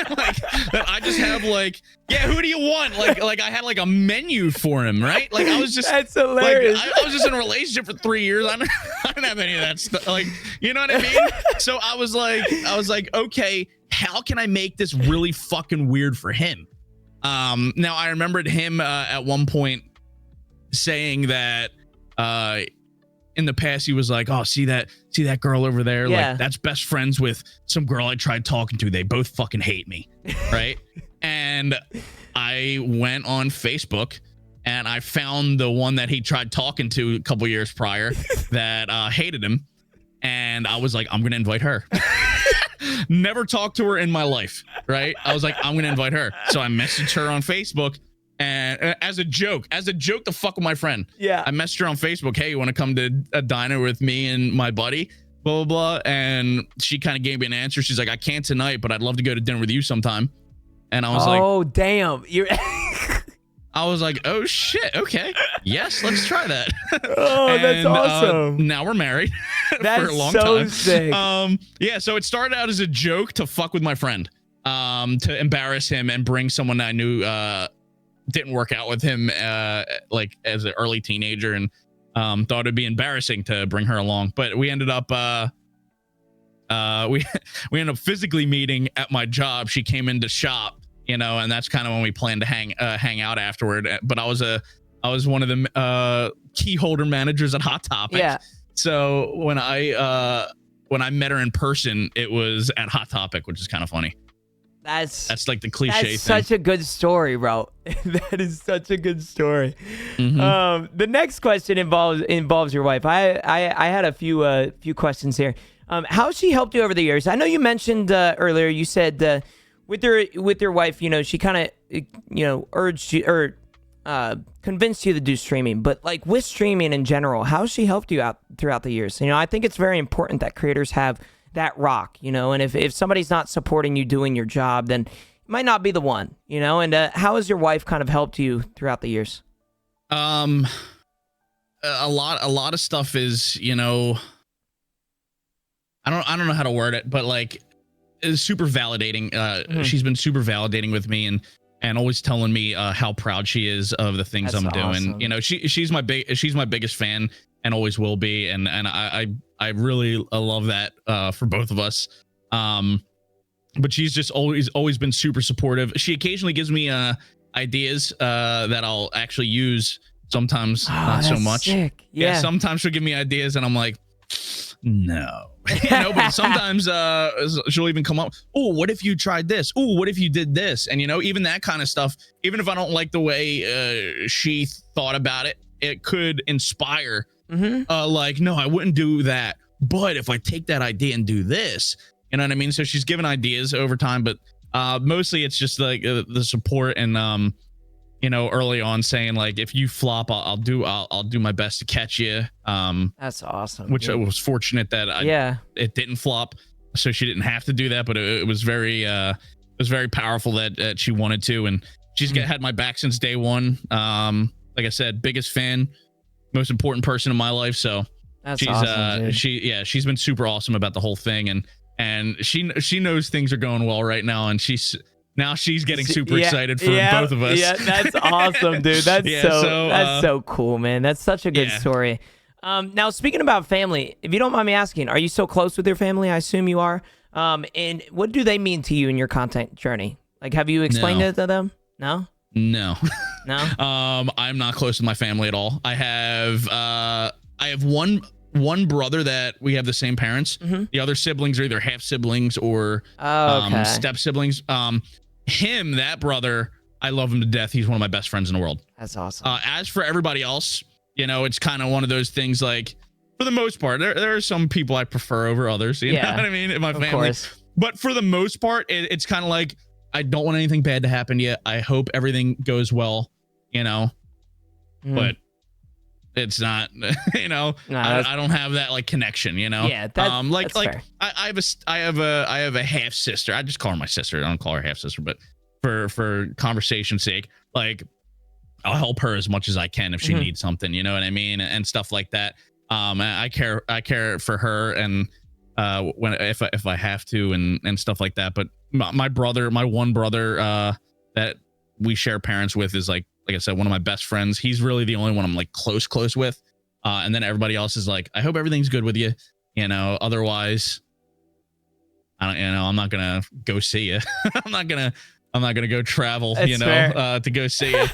Like that I just have like, yeah, who do you want? Like I had like a menu for him, right? Like I was just, that's hilarious. Like, I was just in a relationship for 3 years. I didn't have any of that stuff. Like, you know what I mean? So I was like, okay, how can I make this really fucking weird for him? Now I remembered him at one point saying that in the past he was like, oh, see that girl over there? Yeah. Like that's best friends with some girl I tried talking to. They both fucking hate me. Right. And I went on Facebook and I found the one that he tried talking to a couple years prior that hated him. And I was like, I'm going to invite her. Never talked to her in my life. Right. I was like, I'm going to invite her. So I messaged her on Facebook. And as a joke to fuck with my friend. Yeah. I messaged her on Facebook. Hey, you want to come to a diner with me and my buddy? Blah, blah, blah. And she kind of gave me an answer. She's like, I can't tonight, but I'd love to go to dinner with you sometime. And I was like, oh, damn. I was like, oh shit. Okay. Yes, let's try that. Oh, that's awesome. Now we're married That's for a long so time. sick. Yeah. So it started out as a joke to fuck with my friend, to embarrass him and bring someone that I knew, didn't work out with him like as an early teenager, and thought it'd be embarrassing to bring her along, but we ended up we ended up physically meeting at my job. She came into shop, you know, and that's kind of when we planned to hang out afterward. But I was one of the key holder managers at Hot Topic. Yeah. So when I met her in person, it was at Hot Topic, which is kind of funny. That's like the cliche thing. That's such a good story, bro. That is such a good story. Mm-hmm. The next question involves your wife. I had a few questions here. How she helped you over the years? I know you mentioned earlier. You said with your wife, you know, she kind of urged you or convinced you to do streaming. But like with streaming in general, how she helped you out throughout the years? You know, I think it's very important that creators have that rock, you know, and if somebody's not supporting you doing your job, then it might not be the one, you know. And how has your wife kind of helped you throughout the years? A lot of stuff is, you know, I don't know how to word it, but like is super validating. She's been super validating with me and always telling me how proud she is of the things I'm doing. You know, she's my biggest fan and always will be, and I really love that for both of us. But she's just always been super supportive. She occasionally gives me ideas that I'll actually use. Sometimes not so much. Sick. Yeah. Sometimes she'll give me ideas and I'm like, no. You know, but sometimes she'll even come up, oh, what if you tried this? Oh, what if you did this? And you know, even that kind of stuff, even if I don't like the way she thought about it, it could inspire. Like, no, I wouldn't do that. But if I take that idea and do this, you know what I mean? So she's given ideas over time, but mostly it's just like the support and, you know, early on saying like, if you flop, I'll do my best to catch you. That's awesome. Which I was fortunate that it didn't flop. So she didn't have to do that, but it was very powerful that she wanted to. And she's had my back since day one. Like I said, biggest fan, most important person in my life. So that's she's awesome, she's been super awesome about the whole thing, and she knows things are going well right now, and she's getting super excited for both of us. Yeah, that's awesome, dude. That's so cool, man. That's such a good story. Now speaking about family, if you don't mind me asking, are you so close with your family? I assume you are. And what do they mean to you in your content journey? Like, have you explained it to them? No. No. I'm not close to my family at all. I have one brother that we have the same parents. The other siblings are either half siblings or step siblings. That brother, I love him to death. He's one of my best friends in the world. That's awesome. As for everybody else, you know, it's kind of one of those things. Like, for the most part, there are some people I prefer over others. You know what I mean? In my family. Course. But for the most part, it's kind of like, I don't want anything bad to happen yet. I hope everything goes well, you know, but it's not, you know, I don't have that like connection, you know? Yeah. That's fair. I have a half sister. I just call her my sister. I don't call her half sister, but for conversation's sake, like I'll help her as much as I can if she needs something, you know what I mean? And stuff like that. And I care for her, and when if I have to, and stuff like that. But my one brother that we share parents with is like I said, one of my best friends. He's really the only one I'm like close with. And then everybody else is like, I hope everything's good with you. Otherwise, I don't. I'm not gonna go see you. I'm not gonna go travel. That's to go see you.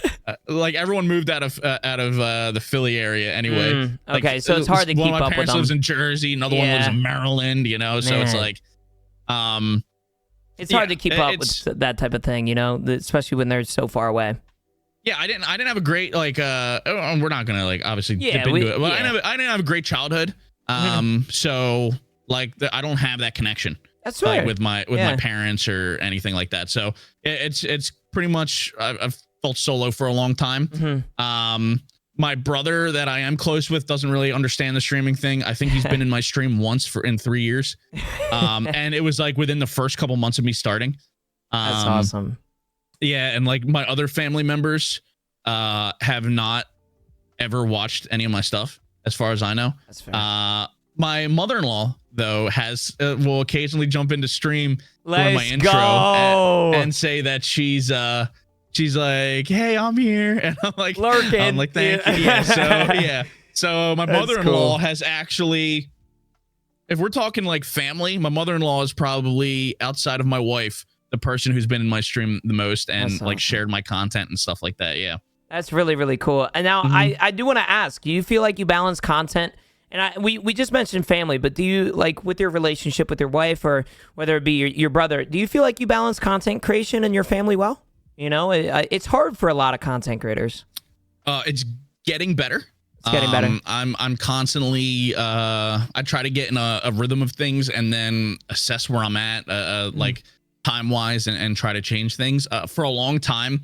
Like everyone moved out of the Philly area anyway. Okay, like, so it's hard to keep up with them. One of my parents lives in Jersey. Another one lives in Maryland. So it's like, it's hard to keep up with that type of thing. Especially when they're so far away. Yeah, I didn't have a great we're not gonna like obviously dip into it. Well, I didn't have a great childhood. So like I don't have that connection. That's right. Like with my parents or anything like that. So it's pretty much I've felt solo for a long time. My brother that I am close with doesn't really understand the streaming thing. I think he's been in my stream once in 3 years. And it was like within the first couple months of me starting. That's awesome. Yeah, and like my other family members have not ever watched any of my stuff, as far as I know. That's fair. My mother-in-law though will occasionally jump into stream for my intro and say that she's like, hey, I'm here, and I'm like lurking. I'm like, thank you. So my mother-in-law has actually, if we're talking like family, my mother-in-law is probably outside of my wife the person who's been in my stream the most and like shared my content and stuff like that. Yeah, that's really, really cool. And now I do want to ask, do you feel like you balance content? And we just mentioned family, but do you, like, with your relationship with your wife, or whether it be your brother, do you feel like you balance content creation and your family well? It's hard for a lot of content creators. It's getting better. It's getting better. I'm constantly I try to get in a rhythm of things and then assess where I'm at like time wise and try to change things. For a long time,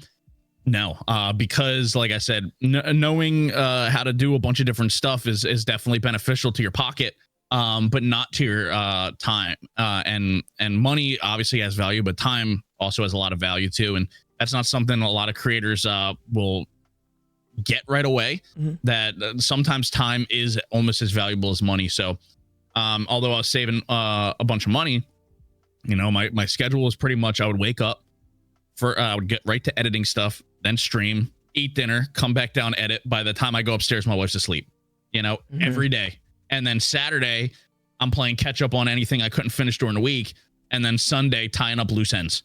no, because like I said, knowing how to do a bunch of different stuff is definitely beneficial to your pocket, but not to your time. And money obviously has value, but time also has a lot of value too. And that's not something a lot of creators will get right away. That sometimes time is almost as valuable as money. So although I was saving a bunch of money, my schedule was pretty much I would wake up I would get right to editing stuff, then stream, eat dinner, come back down, edit. By the time I go upstairs, my wife's asleep, every day. And then Saturday, I'm playing catch up on anything I couldn't finish during the week. And then Sunday, tying up loose ends.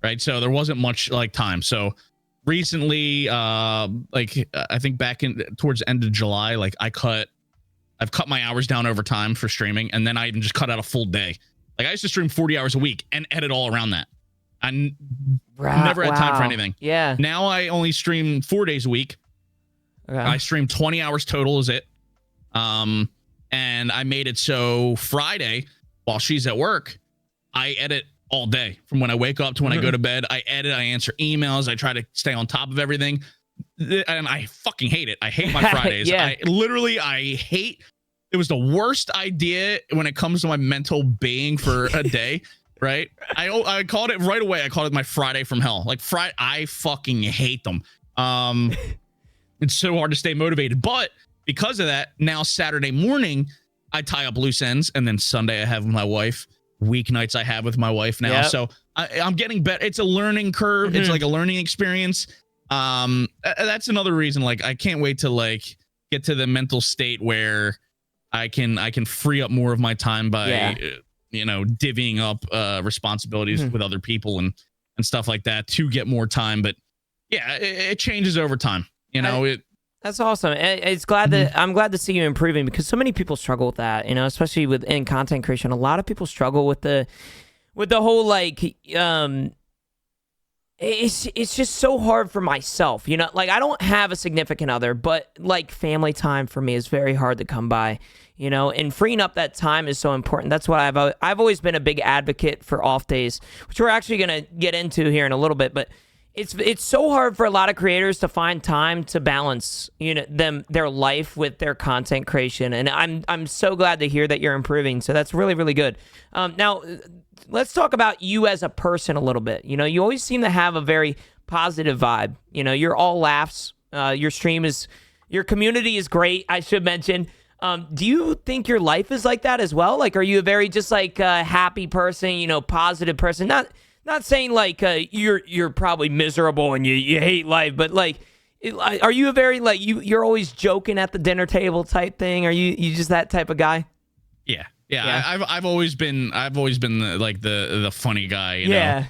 Right. So there wasn't much like time. So recently, like I think towards the end of July, like I've cut my hours down over time for streaming. And then I even just cut out a full day. Like I used to stream 40 hours a week and edit all around that. I never had time for anything. Yeah. Now I only stream 4 days a week. Okay. I stream 20 hours total is it. And I made it so Friday, while she's at work, I edit all day from when I wake up to when I go to bed. I edit, I answer emails. I try to stay on top of everything. And I fucking hate it. I hate my Fridays. I hate, it was the worst idea when it comes to my mental being for a day. Right. I called it right away. I called it my Friday from hell. Like Friday. I fucking hate them. It's so hard to stay motivated, but because of that, now Saturday morning, I tie up loose ends, and then Sunday I have with my wife. Weeknights I have with my wife now. Yep. So I'm getting better. It's a learning curve. It's like a learning experience. That's another reason. Like I can't wait to like get to the mental state where I can free up more of my time by divvying up responsibilities with other people and stuff like that to get more time. But yeah, it changes over time. That's awesome. It's glad that I'm glad to see you improving, because so many people struggle with that, especially in content creation. A lot of people struggle with the whole like it's just so hard for myself, like I don't have a significant other, but like family time for me is very hard to come by, and freeing up that time is so important. That's why I've always been a big advocate for off days, which we're actually going to get into here in a little bit, but it's so hard for a lot of creators to find time to balance, their life with their content creation. And I'm so glad to hear that you're improving. So that's really, really good. Now let's talk about you as a person a little bit. You always seem to have a very positive vibe. You're all laughs. Your community is great, I should mention. Do you think your life is like that as well? Like, are you a very just like happy person, you know, positive person? Not saying like you're probably miserable and you hate life, but like, are you a very like you're always joking at the dinner table type thing? Are you just that type of guy? Yeah. I've always been the funny guy. You know?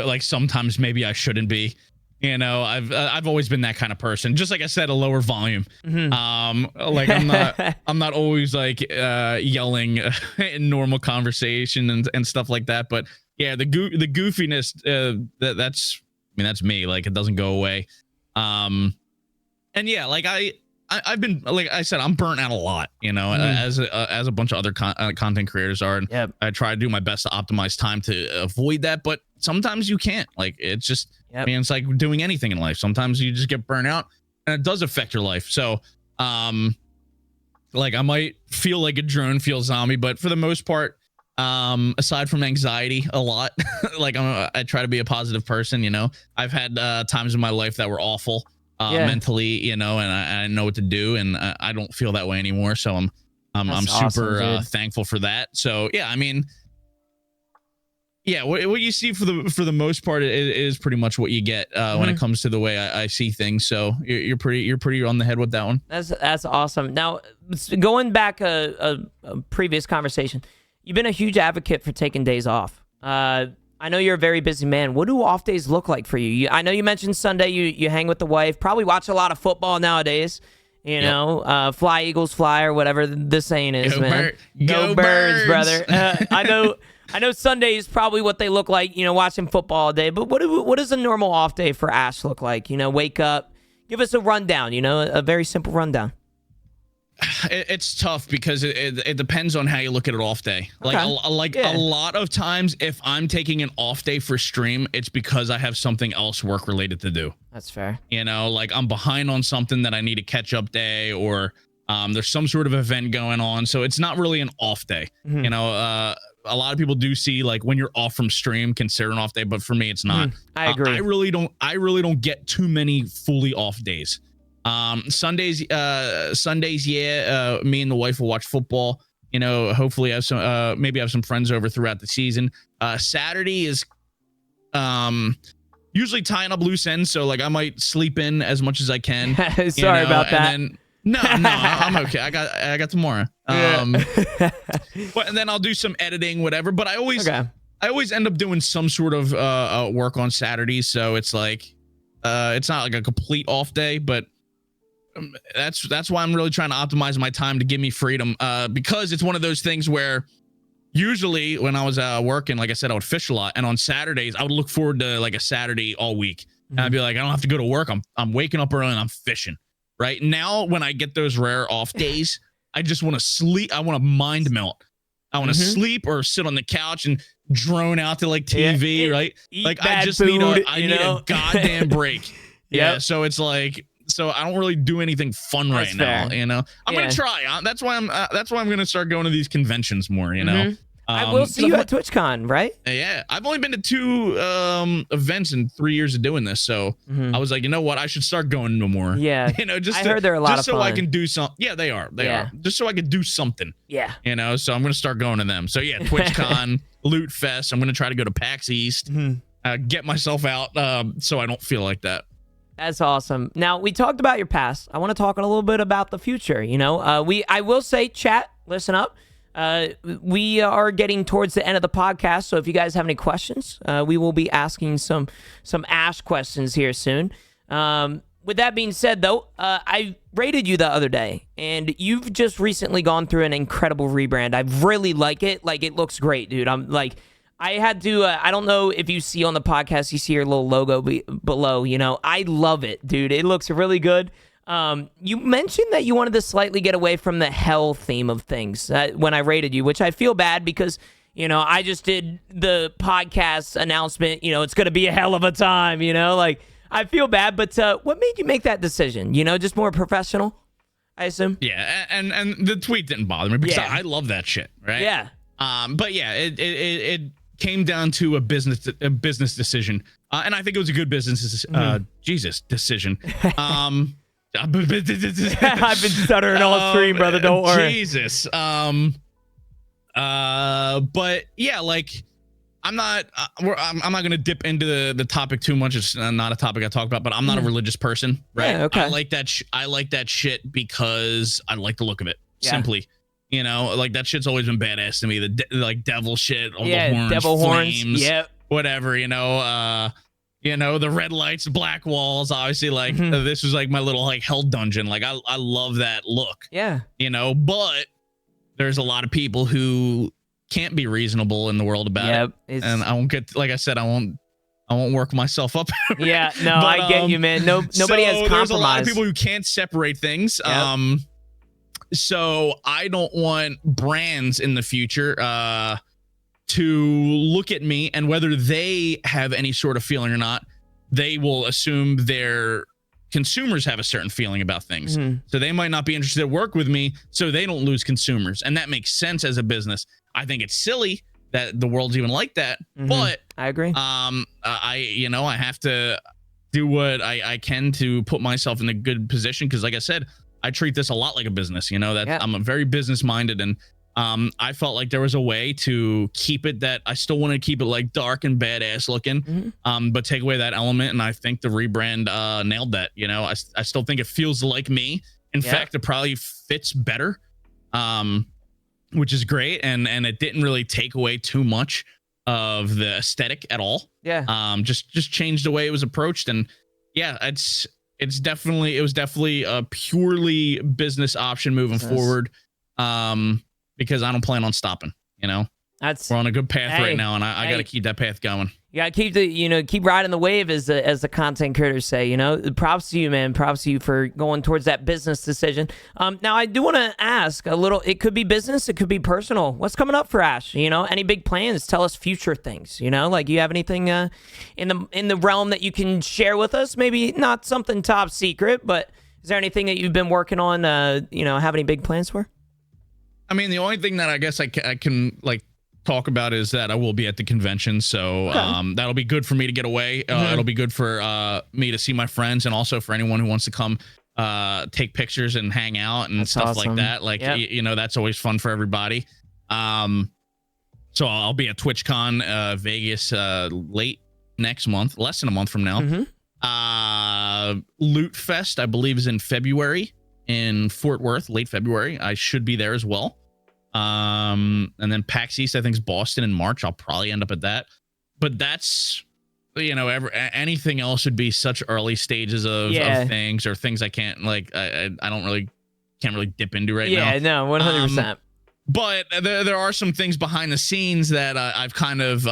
Like sometimes maybe I shouldn't be. You know, I've always been that kind of person. Just like I said, a lower volume. Like I'm not always like yelling in normal conversation and stuff like that. But yeah, the goofiness that's me. Like it doesn't go away. And yeah, like I've been, like I said, I'm burnt out a lot, you know, as a bunch of other content creators are. And I try to do my best to optimize time to avoid that. But sometimes you can't. Like it's just, I mean, it's like doing anything in life. Sometimes you just get burnt out and it does affect your life. So, like I might feel like a drone, feel zombie, but for the most part, aside from anxiety a lot, like I try to be a positive person, you know. I've had times in my life that were awful. Mentally, you know, and I know what to do, and I don't feel that way anymore. So I'm super awesome, thankful for that. So yeah, I mean, yeah, what you see for the most part is pretty much what you get when it comes to the way I see things. So you're pretty on the head with that one. That's awesome. Now going back a previous conversation, you've been a huge advocate for taking days off. I know you're a very busy man. What do off days look like for you? I know you mentioned Sunday you hang with the wife, probably watch a lot of football nowadays, you know, fly Eagles fly or whatever the saying is, man. Go birds, brother. I know Sunday is probably what they look like, you know, watching football all day, but what does a normal off day for Ash look like? You know, wake up, give us a rundown, you know, a very simple rundown. It's tough because it depends on how you look at an off day. Like a lot of times, if I'm taking an off day for stream, it's because I have something else work related to do. That's fair. You know, like I'm behind on something that I need a catch up day, or there's some sort of event going on. So it's not really an off day. You know, a lot of people do see like when you're off from stream, consider an off day, but for me, it's not. I agree. I really don't get too many fully off days. Sundays, me and the wife will watch football, you know, hopefully have some, maybe have some friends over throughout the season. Saturday is, usually tying up loose ends. So like I might sleep in as much as I can. Sorry about that. No, I'm okay. I got tomorrow. But and then I'll do some editing, whatever, but I always end up doing some sort of, work on Saturdays. So it's like, it's not like a complete off day, but that's why I'm really trying to optimize my time to give me freedom, because it's one of those things where usually when I was working, like I said, I would fish a lot, and on Saturdays I would look forward to like a Saturday all week, and I'd be like, I don't have to go to work, I'm waking up early and I'm fishing. Right now, when I get those rare off days, I just want to sleep. I want to mind melt. I want to sleep or sit on the couch and drone out to like TV, right? Like I just need a goddamn break. So it's like, so I don't really do anything fun right now, you know. I'm gonna try. That's why I'm gonna start going to these conventions more, you know. I will see you at TwitchCon, right? Yeah, I've only been to 2 events in 3 years of doing this, so I was like, you know what, I should start going to more. Yeah, you know, I heard they're a lot of fun. So I can do something. Yeah, they are. They are. Just so I can do something. Yeah, you know. So I'm gonna start going to them. So yeah, TwitchCon, Loot Fest. I'm gonna try to go to PAX East, get myself out, so I don't feel like that. That's awesome. Now, we talked about your past. I want to talk a little bit about the future. You know, I will say, chat, listen up. We are getting towards the end of the podcast, so if you guys have any questions, we will be asking some Ash questions here soon. With that being said, though, I rated you the other day, and you've just recently gone through an incredible rebrand. I really like it. Like, it looks great, dude. I'm like, I had to, I don't know if you see on the podcast, you see your little logo below, you know, I love it, dude. It looks really good. You mentioned that you wanted to slightly get away from the hell theme of things when I rated you, which I feel bad because, you know, I just did the podcast announcement, you know, it's going to be a hell of a time, you know, like I feel bad, but what made you make that decision? You know, just more professional, I assume? Yeah, and the tweet didn't bother me because I love that shit, right? Yeah. But yeah, it came down to a business decision, and I think it was a good business decision. I've been stuttering all stream, brother. Don't worry. Jesus. But yeah, like I'm not gonna dip into the topic too much. It's not a topic I talk about, but I'm not a religious person, right? Yeah, okay. I like that shit because I like the look of it. Yeah. Simply, you know, like that shit's always been badass to me. The like devil shit, all Yeah, the horns, devil flames, horns. Yep. whatever. You know, the red lights, black walls. Obviously, like this was like my little like hell dungeon. Like I love that look. Yeah. You know, but there's a lot of people who can't be reasonable in the world about it, and I won't get, like I said, I won't work myself up. Yeah, no, but, I get you, man. Nobody has compromise. There's a lot of people who can't separate things. Yep. So I don't want brands in the future to look at me, and whether they have any sort of feeling or not, they will assume their consumers have a certain feeling about things. So they might not be interested to work with me, so they don't lose consumers. And that makes sense as a business. I think it's silly that the world's even like that, but I agree. I have to do what I can to put myself in a good position, because like I said, I treat this a lot like a business, you know, that I'm a very business minded, and I felt like there was a way to keep it that I still want to keep it like dark and badass looking, but take away that element. And I think the rebrand nailed that. You know, I still think it feels like me. In fact, it probably fits better, which is great. And it didn't really take away too much of the aesthetic at all. Yeah. Just changed the way it was approached. And yeah, it was definitely a purely business option moving forward. Because I don't plan on stopping, you know. We're on a good path right now, and I got to keep that path going. You got to keep riding the wave, as the content creators say, you know. Props to you, man. Props to you for going towards that business decision. Now I do want to ask a little, it could be business, it could be personal. What's coming up for Ash? You know, any big plans? Tell us future things, you know, like you have anything in the realm that you can share with us? Maybe not something top secret, but is there anything that you've been working on, have any big plans for? I mean, the only thing that I guess I can like talk about is that I will be at the convention, so that'll be good for me to get away. It'll be good for me to see my friends, and also for anyone who wants to come take pictures and hang out and stuff like that. Like you know, that's always fun for everybody. So I'll be at TwitchCon Vegas late next month, less than a month from now. Loot Fest, I believe, is in February. In Fort Worth, late February. I should be there as well. And then PAX East, I think, is Boston in March. I'll probably end up at that. But that's, you know, anything else would be such early stages of things, or things I can't, like, I can't really dip into right now. Yeah, no, 100%. But there are some things behind the scenes that I've kind of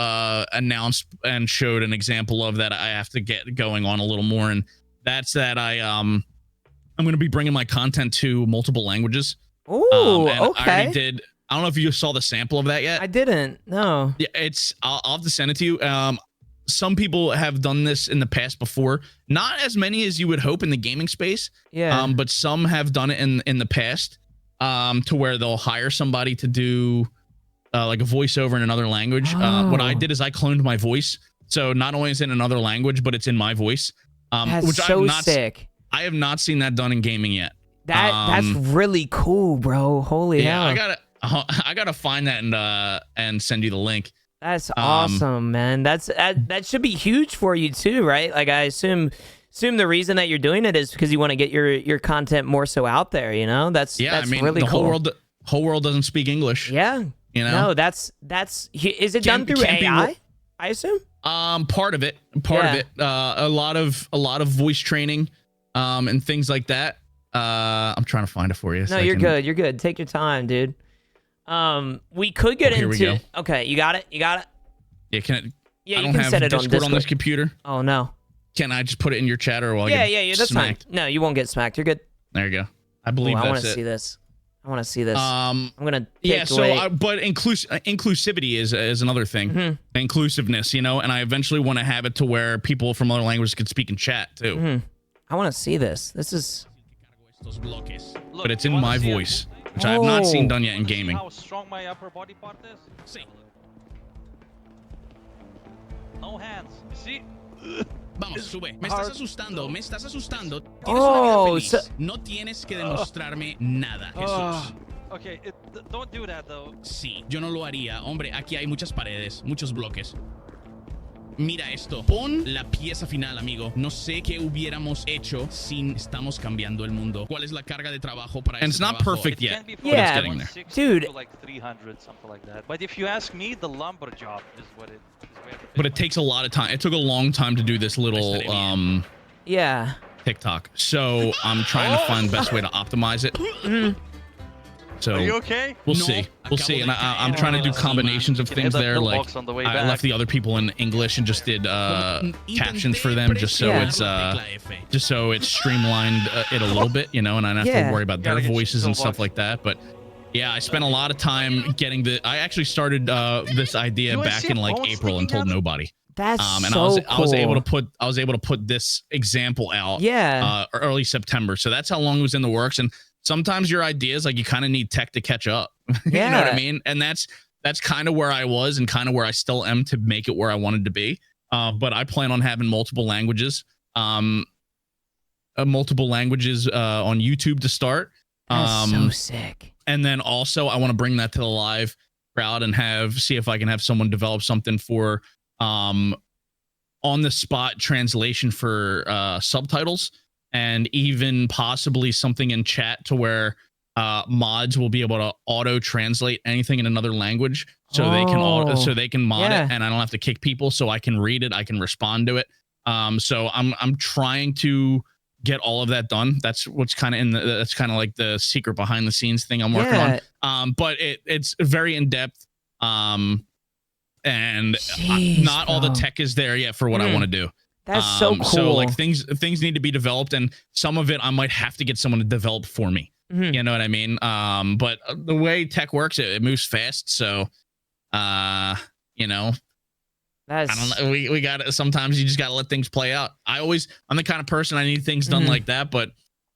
announced and showed an example of that I have to get going on a little more. And that's that I'm going to be bringing my content to multiple languages. Ooh, okay. I don't know if you saw the sample of that yet. I didn't. No. Yeah, I'll have to send it to you. Some people have done this in the past before. Not as many as you would hope in the gaming space. Yeah. But some have done it in the past. To where they'll hire somebody to do like a voiceover in another language. What I did is I cloned my voice. So not only is it in another language, but it's in my voice. That's so sick. I have not seen that done in gaming yet. That's really cool, bro. Holy hell. I gotta find that and send you the link. That's awesome, man. That should be huge for you too, right? Like I assume the reason that you're doing it is because you want to get your content more so out there, you know? That's really cool. The whole world doesn't speak English. Yeah. You know? No, is it done through AI? I assume? Part of it. A lot of voice training. And things like that. I'm trying to find it for you. No, you're good. You're good. Take your time, dude. We could get into. We go. Okay, you got it. Yeah, I don't have Discord on this computer. Oh no. Can I just put it in your chat, or yeah, that's fine. No, you won't get smacked. You're good. There you go. I believe that's it. I want to see this. I'm gonna. Yeah. But inclusivity is another thing. Inclusiveness, you know, and I eventually want to have it to where people from other languages can speak in chat too. I want to see this. This is... But it's in my voice, which I have not seen done yet in gaming. How strong my upper body part is? See. No hands. You see? Vamos, sube. Me estás asustando, me estás asustando. Tienes Oh, una vida so- feliz. No tienes que demostrarme nada, Jesús. Okay, don't do that though. Sí, yo no lo haría. Hombre, aquí hay muchas paredes, muchos bloques. Mira esto. Pon la pieza final, amigo. No sé qué hubiéramos hecho sin estamos cambiando el mundo. ¿Cuál es la carga de trabajo para And it's este not trabajo? perfect It yet. can be Yeah, from getting there. 160 dude. to like 300, something like that. But if you ask me, the lumber job is what it is. But it takes a lot of time. It took a long time to do this little Yeah. TikTok. So I'm trying to find the best way to optimize it. So Are you okay? we'll No. see. We'll see. And I'm trying to do combinations of You things hit that there. Like pillbox on the way I back. left the other people in English and just did captions for them, just so Yeah. it's streamlined it a little bit, you know, and I don't have Yeah. to worry about their Gotta get voices and pillbox. stuff like that. But yeah, I spent a lot of time getting I actually started this idea Do I back see in a like phone April and sticking told out? nobody. That's And so cool. I was able to put this example out Yeah. early September. So that's how long it was in the works. And sometimes your ideas, like, you kind of need tech to catch up. You know what I Yeah. mean? And that's kind of where I was and kind of where I still am to make it where I wanted to be. But I plan on having multiple languages on YouTube to start. That's so sick. And then also I want to bring that to the live crowd and see if I can have someone develop something for on the spot translation for subtitles, and even possibly something in chat to where mods will be able to auto translate anything in another language, so they can mod Yeah. it, and I don't have to kick people, so I can read it, I can respond to it. So I'm trying to get all of that done. That's what's kind of that's kind of like the secret behind the scenes thing I'm working Yeah. on. But it's very in depth. And Jeez, not all the bro. tech is there yet for what I want to do. That's so cool. So like things need to be developed, and some of it I might have to get someone to develop for me. Mhm. You know what I mean? But the way tech works, it moves fast. So, you know, That's I don't know. We got to, sometimes you just got to let things play out. I'm the kind of person, I need things done like that, but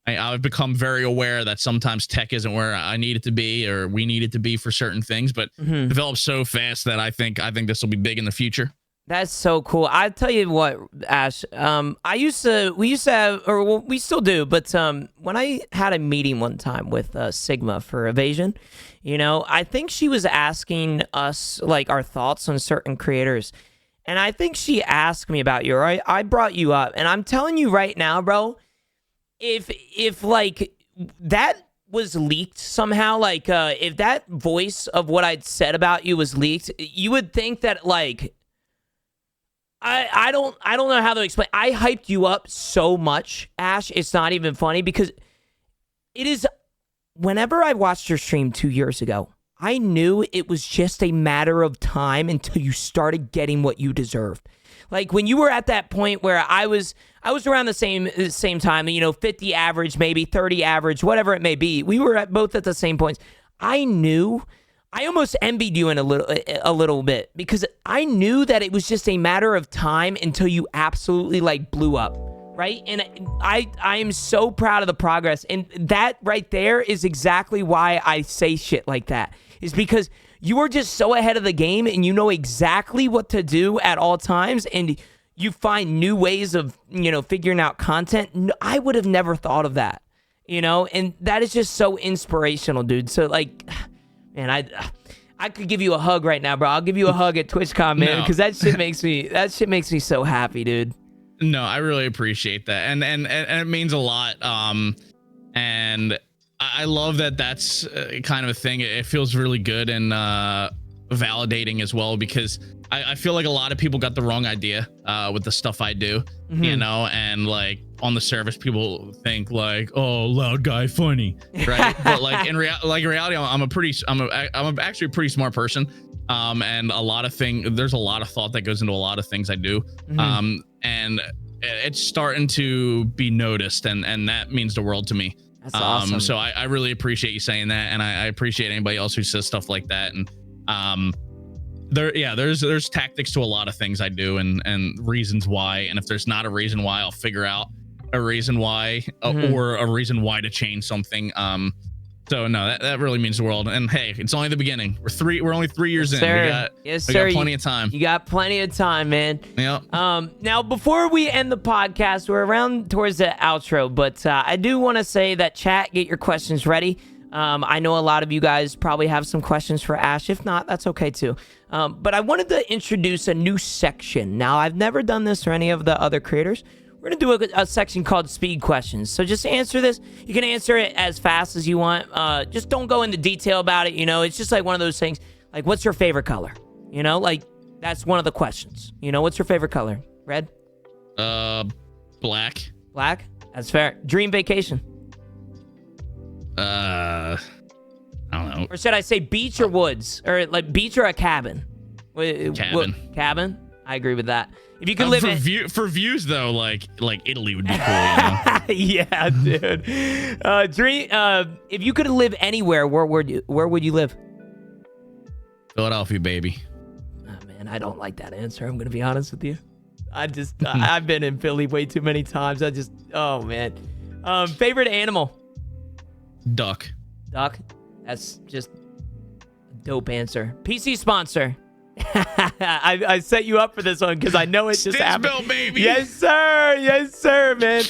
I've become very aware that sometimes tech isn't where I need it to be, or we need it to be for certain things, but develops so fast that I think this will be big in the future. That's so cool. I tell you what, Ash. we used to have, or well, we still do, but when I had a meeting one time with Sigma for Evasion, you know, I think she was asking us like our thoughts on certain creators, and I think she asked me about you. Or I brought you up, and I'm telling you right now, bro. If like that was leaked somehow, like if that voice of what I'd said about you was leaked, you would think that like. I don't know how to explain. I hyped you up so much, Ash. It's not even funny, because it is. Whenever I watched your stream 2 years ago, I knew it was just a matter of time until you started getting what you deserved. Like when you were at that point where I was around the same time, you know, 50 average, maybe 30 average, whatever it may be. We were both at the same points. I knew. I almost envied you in a little bit, because I knew that it was just a matter of time until you absolutely like blew up, right? And I am so proud of the progress, and that right there is exactly why I say shit like that, is because you are just so ahead of the game, and you know exactly what to do at all times, and you find new ways of, you know, figuring out content. I would have never thought of that, you know, and that is just so inspirational, dude. So like. Man, I could give you a hug right now, bro. I'll give you a hug at TwitchCon, man, because that shit makes me so happy, dude. No, I really appreciate that, and it means a lot. And I love that that's kind of a thing. It feels really good and validating as well, because I feel like a lot of people got the wrong idea with the stuff I do, you know, and like on the surface, people think like, oh, loud guy, funny, right? But like in reality, I'm actually a pretty smart person, and there's a lot of thought that goes into a lot of things I do, and it's starting to be noticed, and that means the world to me. That's awesome. So I really appreciate you saying that, and I appreciate anybody else who says stuff like that, and there's tactics to a lot of things I do, and reasons why, and if there's not a reason why, I'll figure out a reason why, or a reason why to change something. So no, that really means the world. And hey, it's only the beginning. We're only 3 years in. Sir. We got plenty of time. You got plenty of time, man. Yep. Now, before we end the podcast, we're around towards the outro, but I do want to say that chat, get your questions ready. I know a lot of you guys probably have some questions for Ash. If not, that's okay too. But I wanted to introduce a new section. Now, I've never done this for any of the other creators. We're going to do a section called speed questions. So just answer this. You can answer it as fast as you want. Just don't go into detail about it. You know, it's just like one of those things. Like, what's your favorite color? You know, like that's one of the questions. You know, what's your favorite color? Red? Black. Black? That's fair. Dream vacation? I don't know. Or should I say beach or woods? Or like beach or a cabin? Cabin. Cabin? I agree with that. If you could live for views though, like Italy would be cool. You know? Yeah, dude. Dream. If you could live anywhere, where would you live? Philadelphia, baby. Oh, man, I don't like that answer. I'm gonna be honest with you. I've been in Philly way too many times. Oh man. Favorite animal? Duck. Duck. That's just a dope answer. PC sponsor. I set you up for this one because I know it just happened. Stitchville, baby. Yes, sir, man.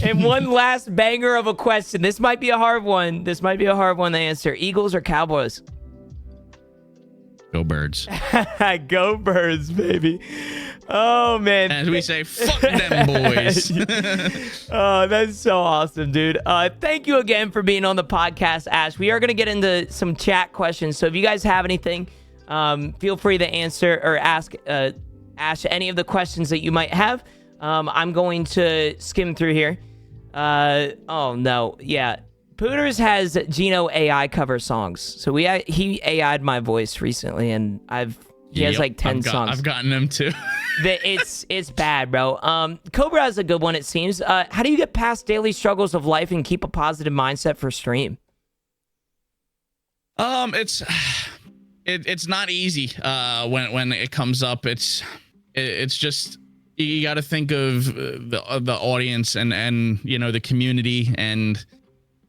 And one last banger of a question. This might be a hard one. To answer. Eagles or Cowboys? Go Birds. Go Birds, baby. Oh, man. As we say, fuck them boys. Oh, that's so awesome, dude. Thank you again for being on the podcast, Ash. We are going to get into some chat questions. So if you guys have anything, feel free to answer or ask Ash any of the questions that you might have. I'm going to skim through here. Oh, no. Yeah. Pooters has Genooo AI cover songs. So he AI'd my voice recently, and he has like 10 songs. I've gotten them too. It's bad, bro. Cobra has a good one, it seems. How do you get past daily struggles of life and keep a positive mindset for stream? It's not easy when it comes up. It's just you got to think of the audience and you know the community, and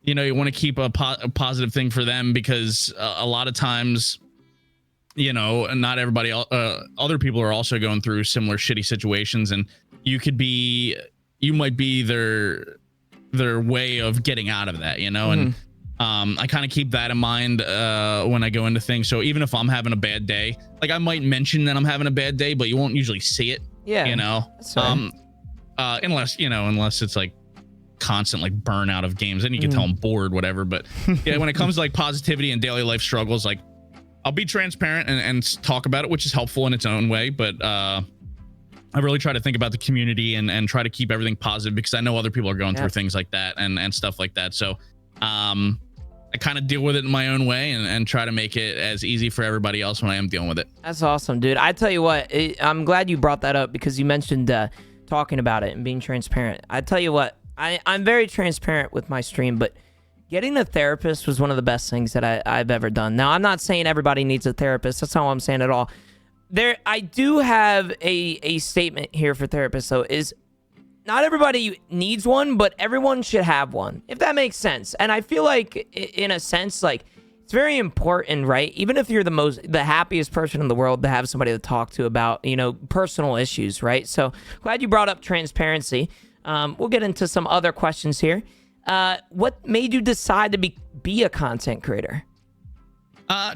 you know you want to keep a positive thing for them, because a lot of times, you know, not everybody other people are also going through similar shitty situations, and you might be their way of getting out of that, you know. And I kind of keep that in mind when I go into things. So even if I'm having a bad day, like I might mention that I'm having a bad day, but you won't usually see it. Yeah, you know. Unless it's like constant like burnout of games, then you can tell I'm bored, whatever. But yeah, when it comes to like positivity and daily life struggles, like I'll be transparent and talk about it, which is helpful in its own way. But I really try to think about the community and try to keep everything positive, because I know other people are going through things like that and stuff like that. So I kind of deal with it in my own way and try to make it as easy for everybody else when I am dealing with it. That's awesome, dude. I tell you what, I'm glad you brought that up, because you mentioned talking about it and being transparent. I tell you what, I'm very transparent with my stream, but getting a therapist was one of the best things that I've ever done. Now, I'm not saying everybody needs a therapist. That's not what I'm saying at all. I do have a statement here for therapists, though, is not everybody needs one, but everyone should have one, if that makes sense. And I feel like, in a sense, like, it's very important, right? Even if you're the happiest person in the world, to have somebody to talk to about, you know, personal issues, right? So glad you brought up transparency. We'll get into some other questions here. What made you decide to be a content creator?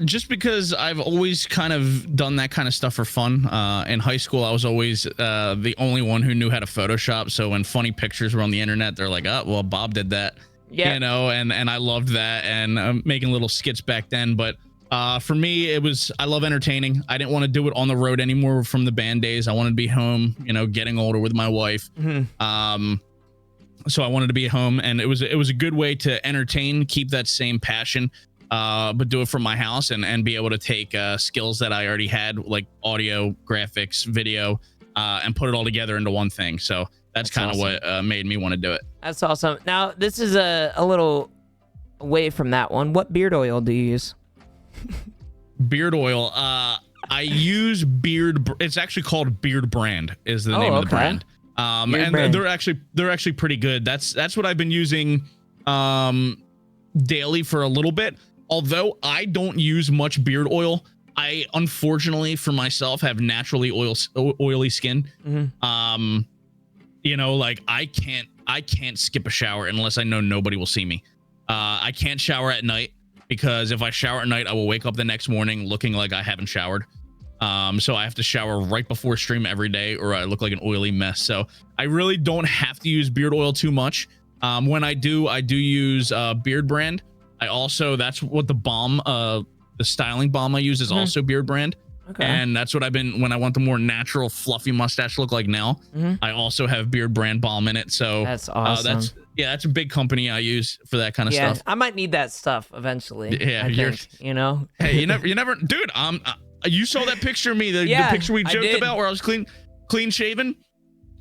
Just because I've always kind of done that kind of stuff for fun. In high school, I was always the only one who knew how to Photoshop. So when funny pictures were on the internet, they're like, oh, well, Bob did that. Yeah. You know, and I loved that, and making little skits back then. But for me, I love entertaining. I didn't want to do it on the road anymore from the band days. I wanted to be home, you know, getting older with my wife. So I wanted to be at home, and it was a good way to entertain, keep that same passion, but do it from my house and be able to take skills that I already had, like audio, graphics, video, and put it all together into one thing. So that's kind of awesome. What made me want to do it. That's awesome. Now, this is a little away from that one. What beard oil do you use? Beard oil. I use it's actually called Beard Brand is the name of the brand. And they're actually pretty good. That's what I've been using daily for a little bit. Although I don't use much beard oil, I unfortunately for myself have naturally oily skin. You know, like I can't skip a shower unless I know nobody will see me. I can't shower at night because if I shower at night, I will wake up the next morning looking like I haven't showered. So I have to shower right before stream every day or I look like an oily mess. So I really don't have to use beard oil too much. When I do use Beard Brand. I also, that's what the balm, the styling balm I use is also Beard Brand. Okay. And that's what I've been, when I want the more natural fluffy mustache look like now, I also have Beard Brand balm in it. So that's awesome. That's a big company I use for that kind of stuff. I might need that stuff eventually. Yeah. I think, you know, hey, you never, dude, you saw that picture of me, the picture we joked about where I was clean shaven.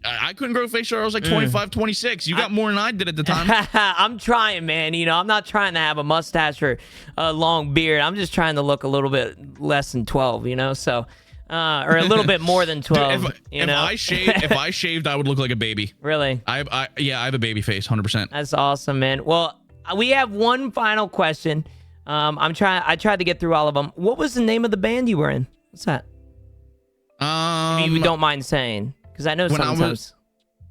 I couldn't grow facial hair. I was like 25, 26. You got more than I did at the time. I'm trying, man. You know, I'm not trying to have a mustache or a long beard. I'm just trying to look a little bit less than 12, you know? So, or a little bit more than 12. Dude, if I shaved, I would look like a baby. Really? I have a baby face, 100%. That's awesome, man. Well, we have one final question. I tried to get through all of them. What was the name of the band you were in? What's that? If you don't mind saying. Because I know sometimes.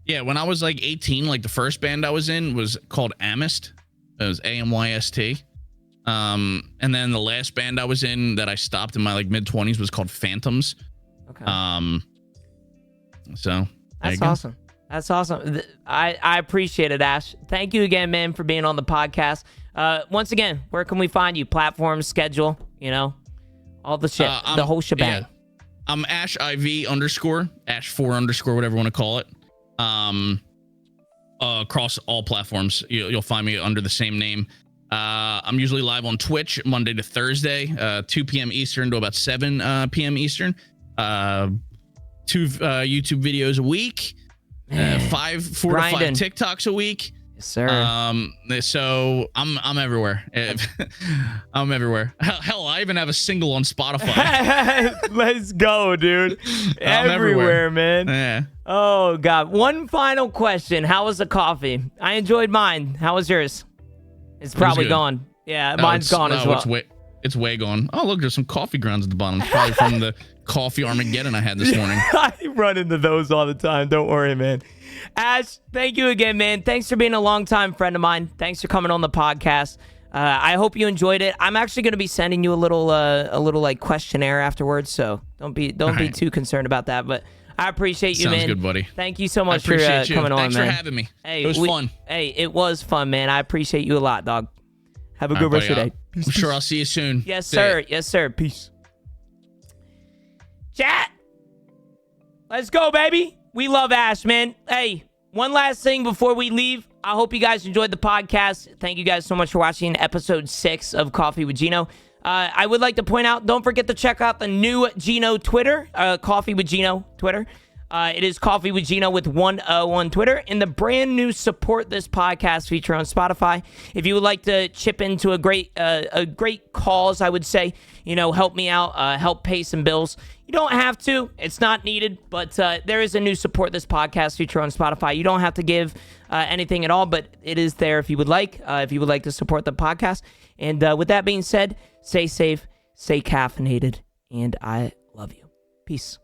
When I was like 18, like the first band I was in was called Amyst. It was AMYST. And then the last band I was in that I stopped in my like mid-20s was called Phantoms. Okay. So that's awesome. That's awesome. I appreciate it, Ash. Thank you again, man, for being on the podcast. Once again, where can we find you? Platform, schedule, you know, all the shit, the whole shebang. Yeah. I'm AshIV _ Ash4 _ whatever you want to call it. Across all platforms, you'll find me under the same name. I'm usually live on Twitch Monday to Thursday, 2 p.m. Eastern to about 7 p.m. Eastern. 2 YouTube videos a week, 4 to 5 TikToks a week. Yes, sir. So I'm everywhere. I'm everywhere. Hell, I even have a single on Spotify. Let's go, dude. Everywhere, man. Yeah. Oh God. One final question. How was the coffee? I enjoyed mine. How was yours? It's probably gone. Yeah, mine's gone as well. It's way gone. Oh, look, there's some coffee grounds at the bottom. It's probably from the coffee Armageddon I had this morning. I run into those all the time. Don't worry, man. Ash, thank you again, man. Thanks for being a longtime friend of mine. Thanks for coming on the podcast. I hope you enjoyed it. I'm actually going to be sending you a little like questionnaire afterwards, so don't be too concerned about that. But I appreciate you, man. Sounds good, buddy. Thank you so much for coming on, man. Thanks for having me. Hey, it was fun. Hey, it was fun, man. I appreciate you a lot, dog. Have a good rest of your day. I'm sure I'll see you soon. Yes, sir. Yes, sir. Peace. Chat. Let's go, baby. We love Ash, man. Hey, one last thing before we leave. I hope you guys enjoyed the podcast. Thank you guys so much for watching episode 6 of Coffee with Genooo. I would like to point out, don't forget to check out the new Genooo Twitter, Coffee with Genooo Twitter. It is Coffee with Genooo with 1 O on Twitter, and the brand new Support This Podcast feature on Spotify. If you would like to chip into a great cause, I would say, you know, help me out, help pay some bills. You don't have to. It's not needed, but there is a new Support This Podcast feature on Spotify. You don't have to give anything at all, but it is there if you would like to support the podcast. And with that being said, stay safe, stay caffeinated, and I love you. Peace.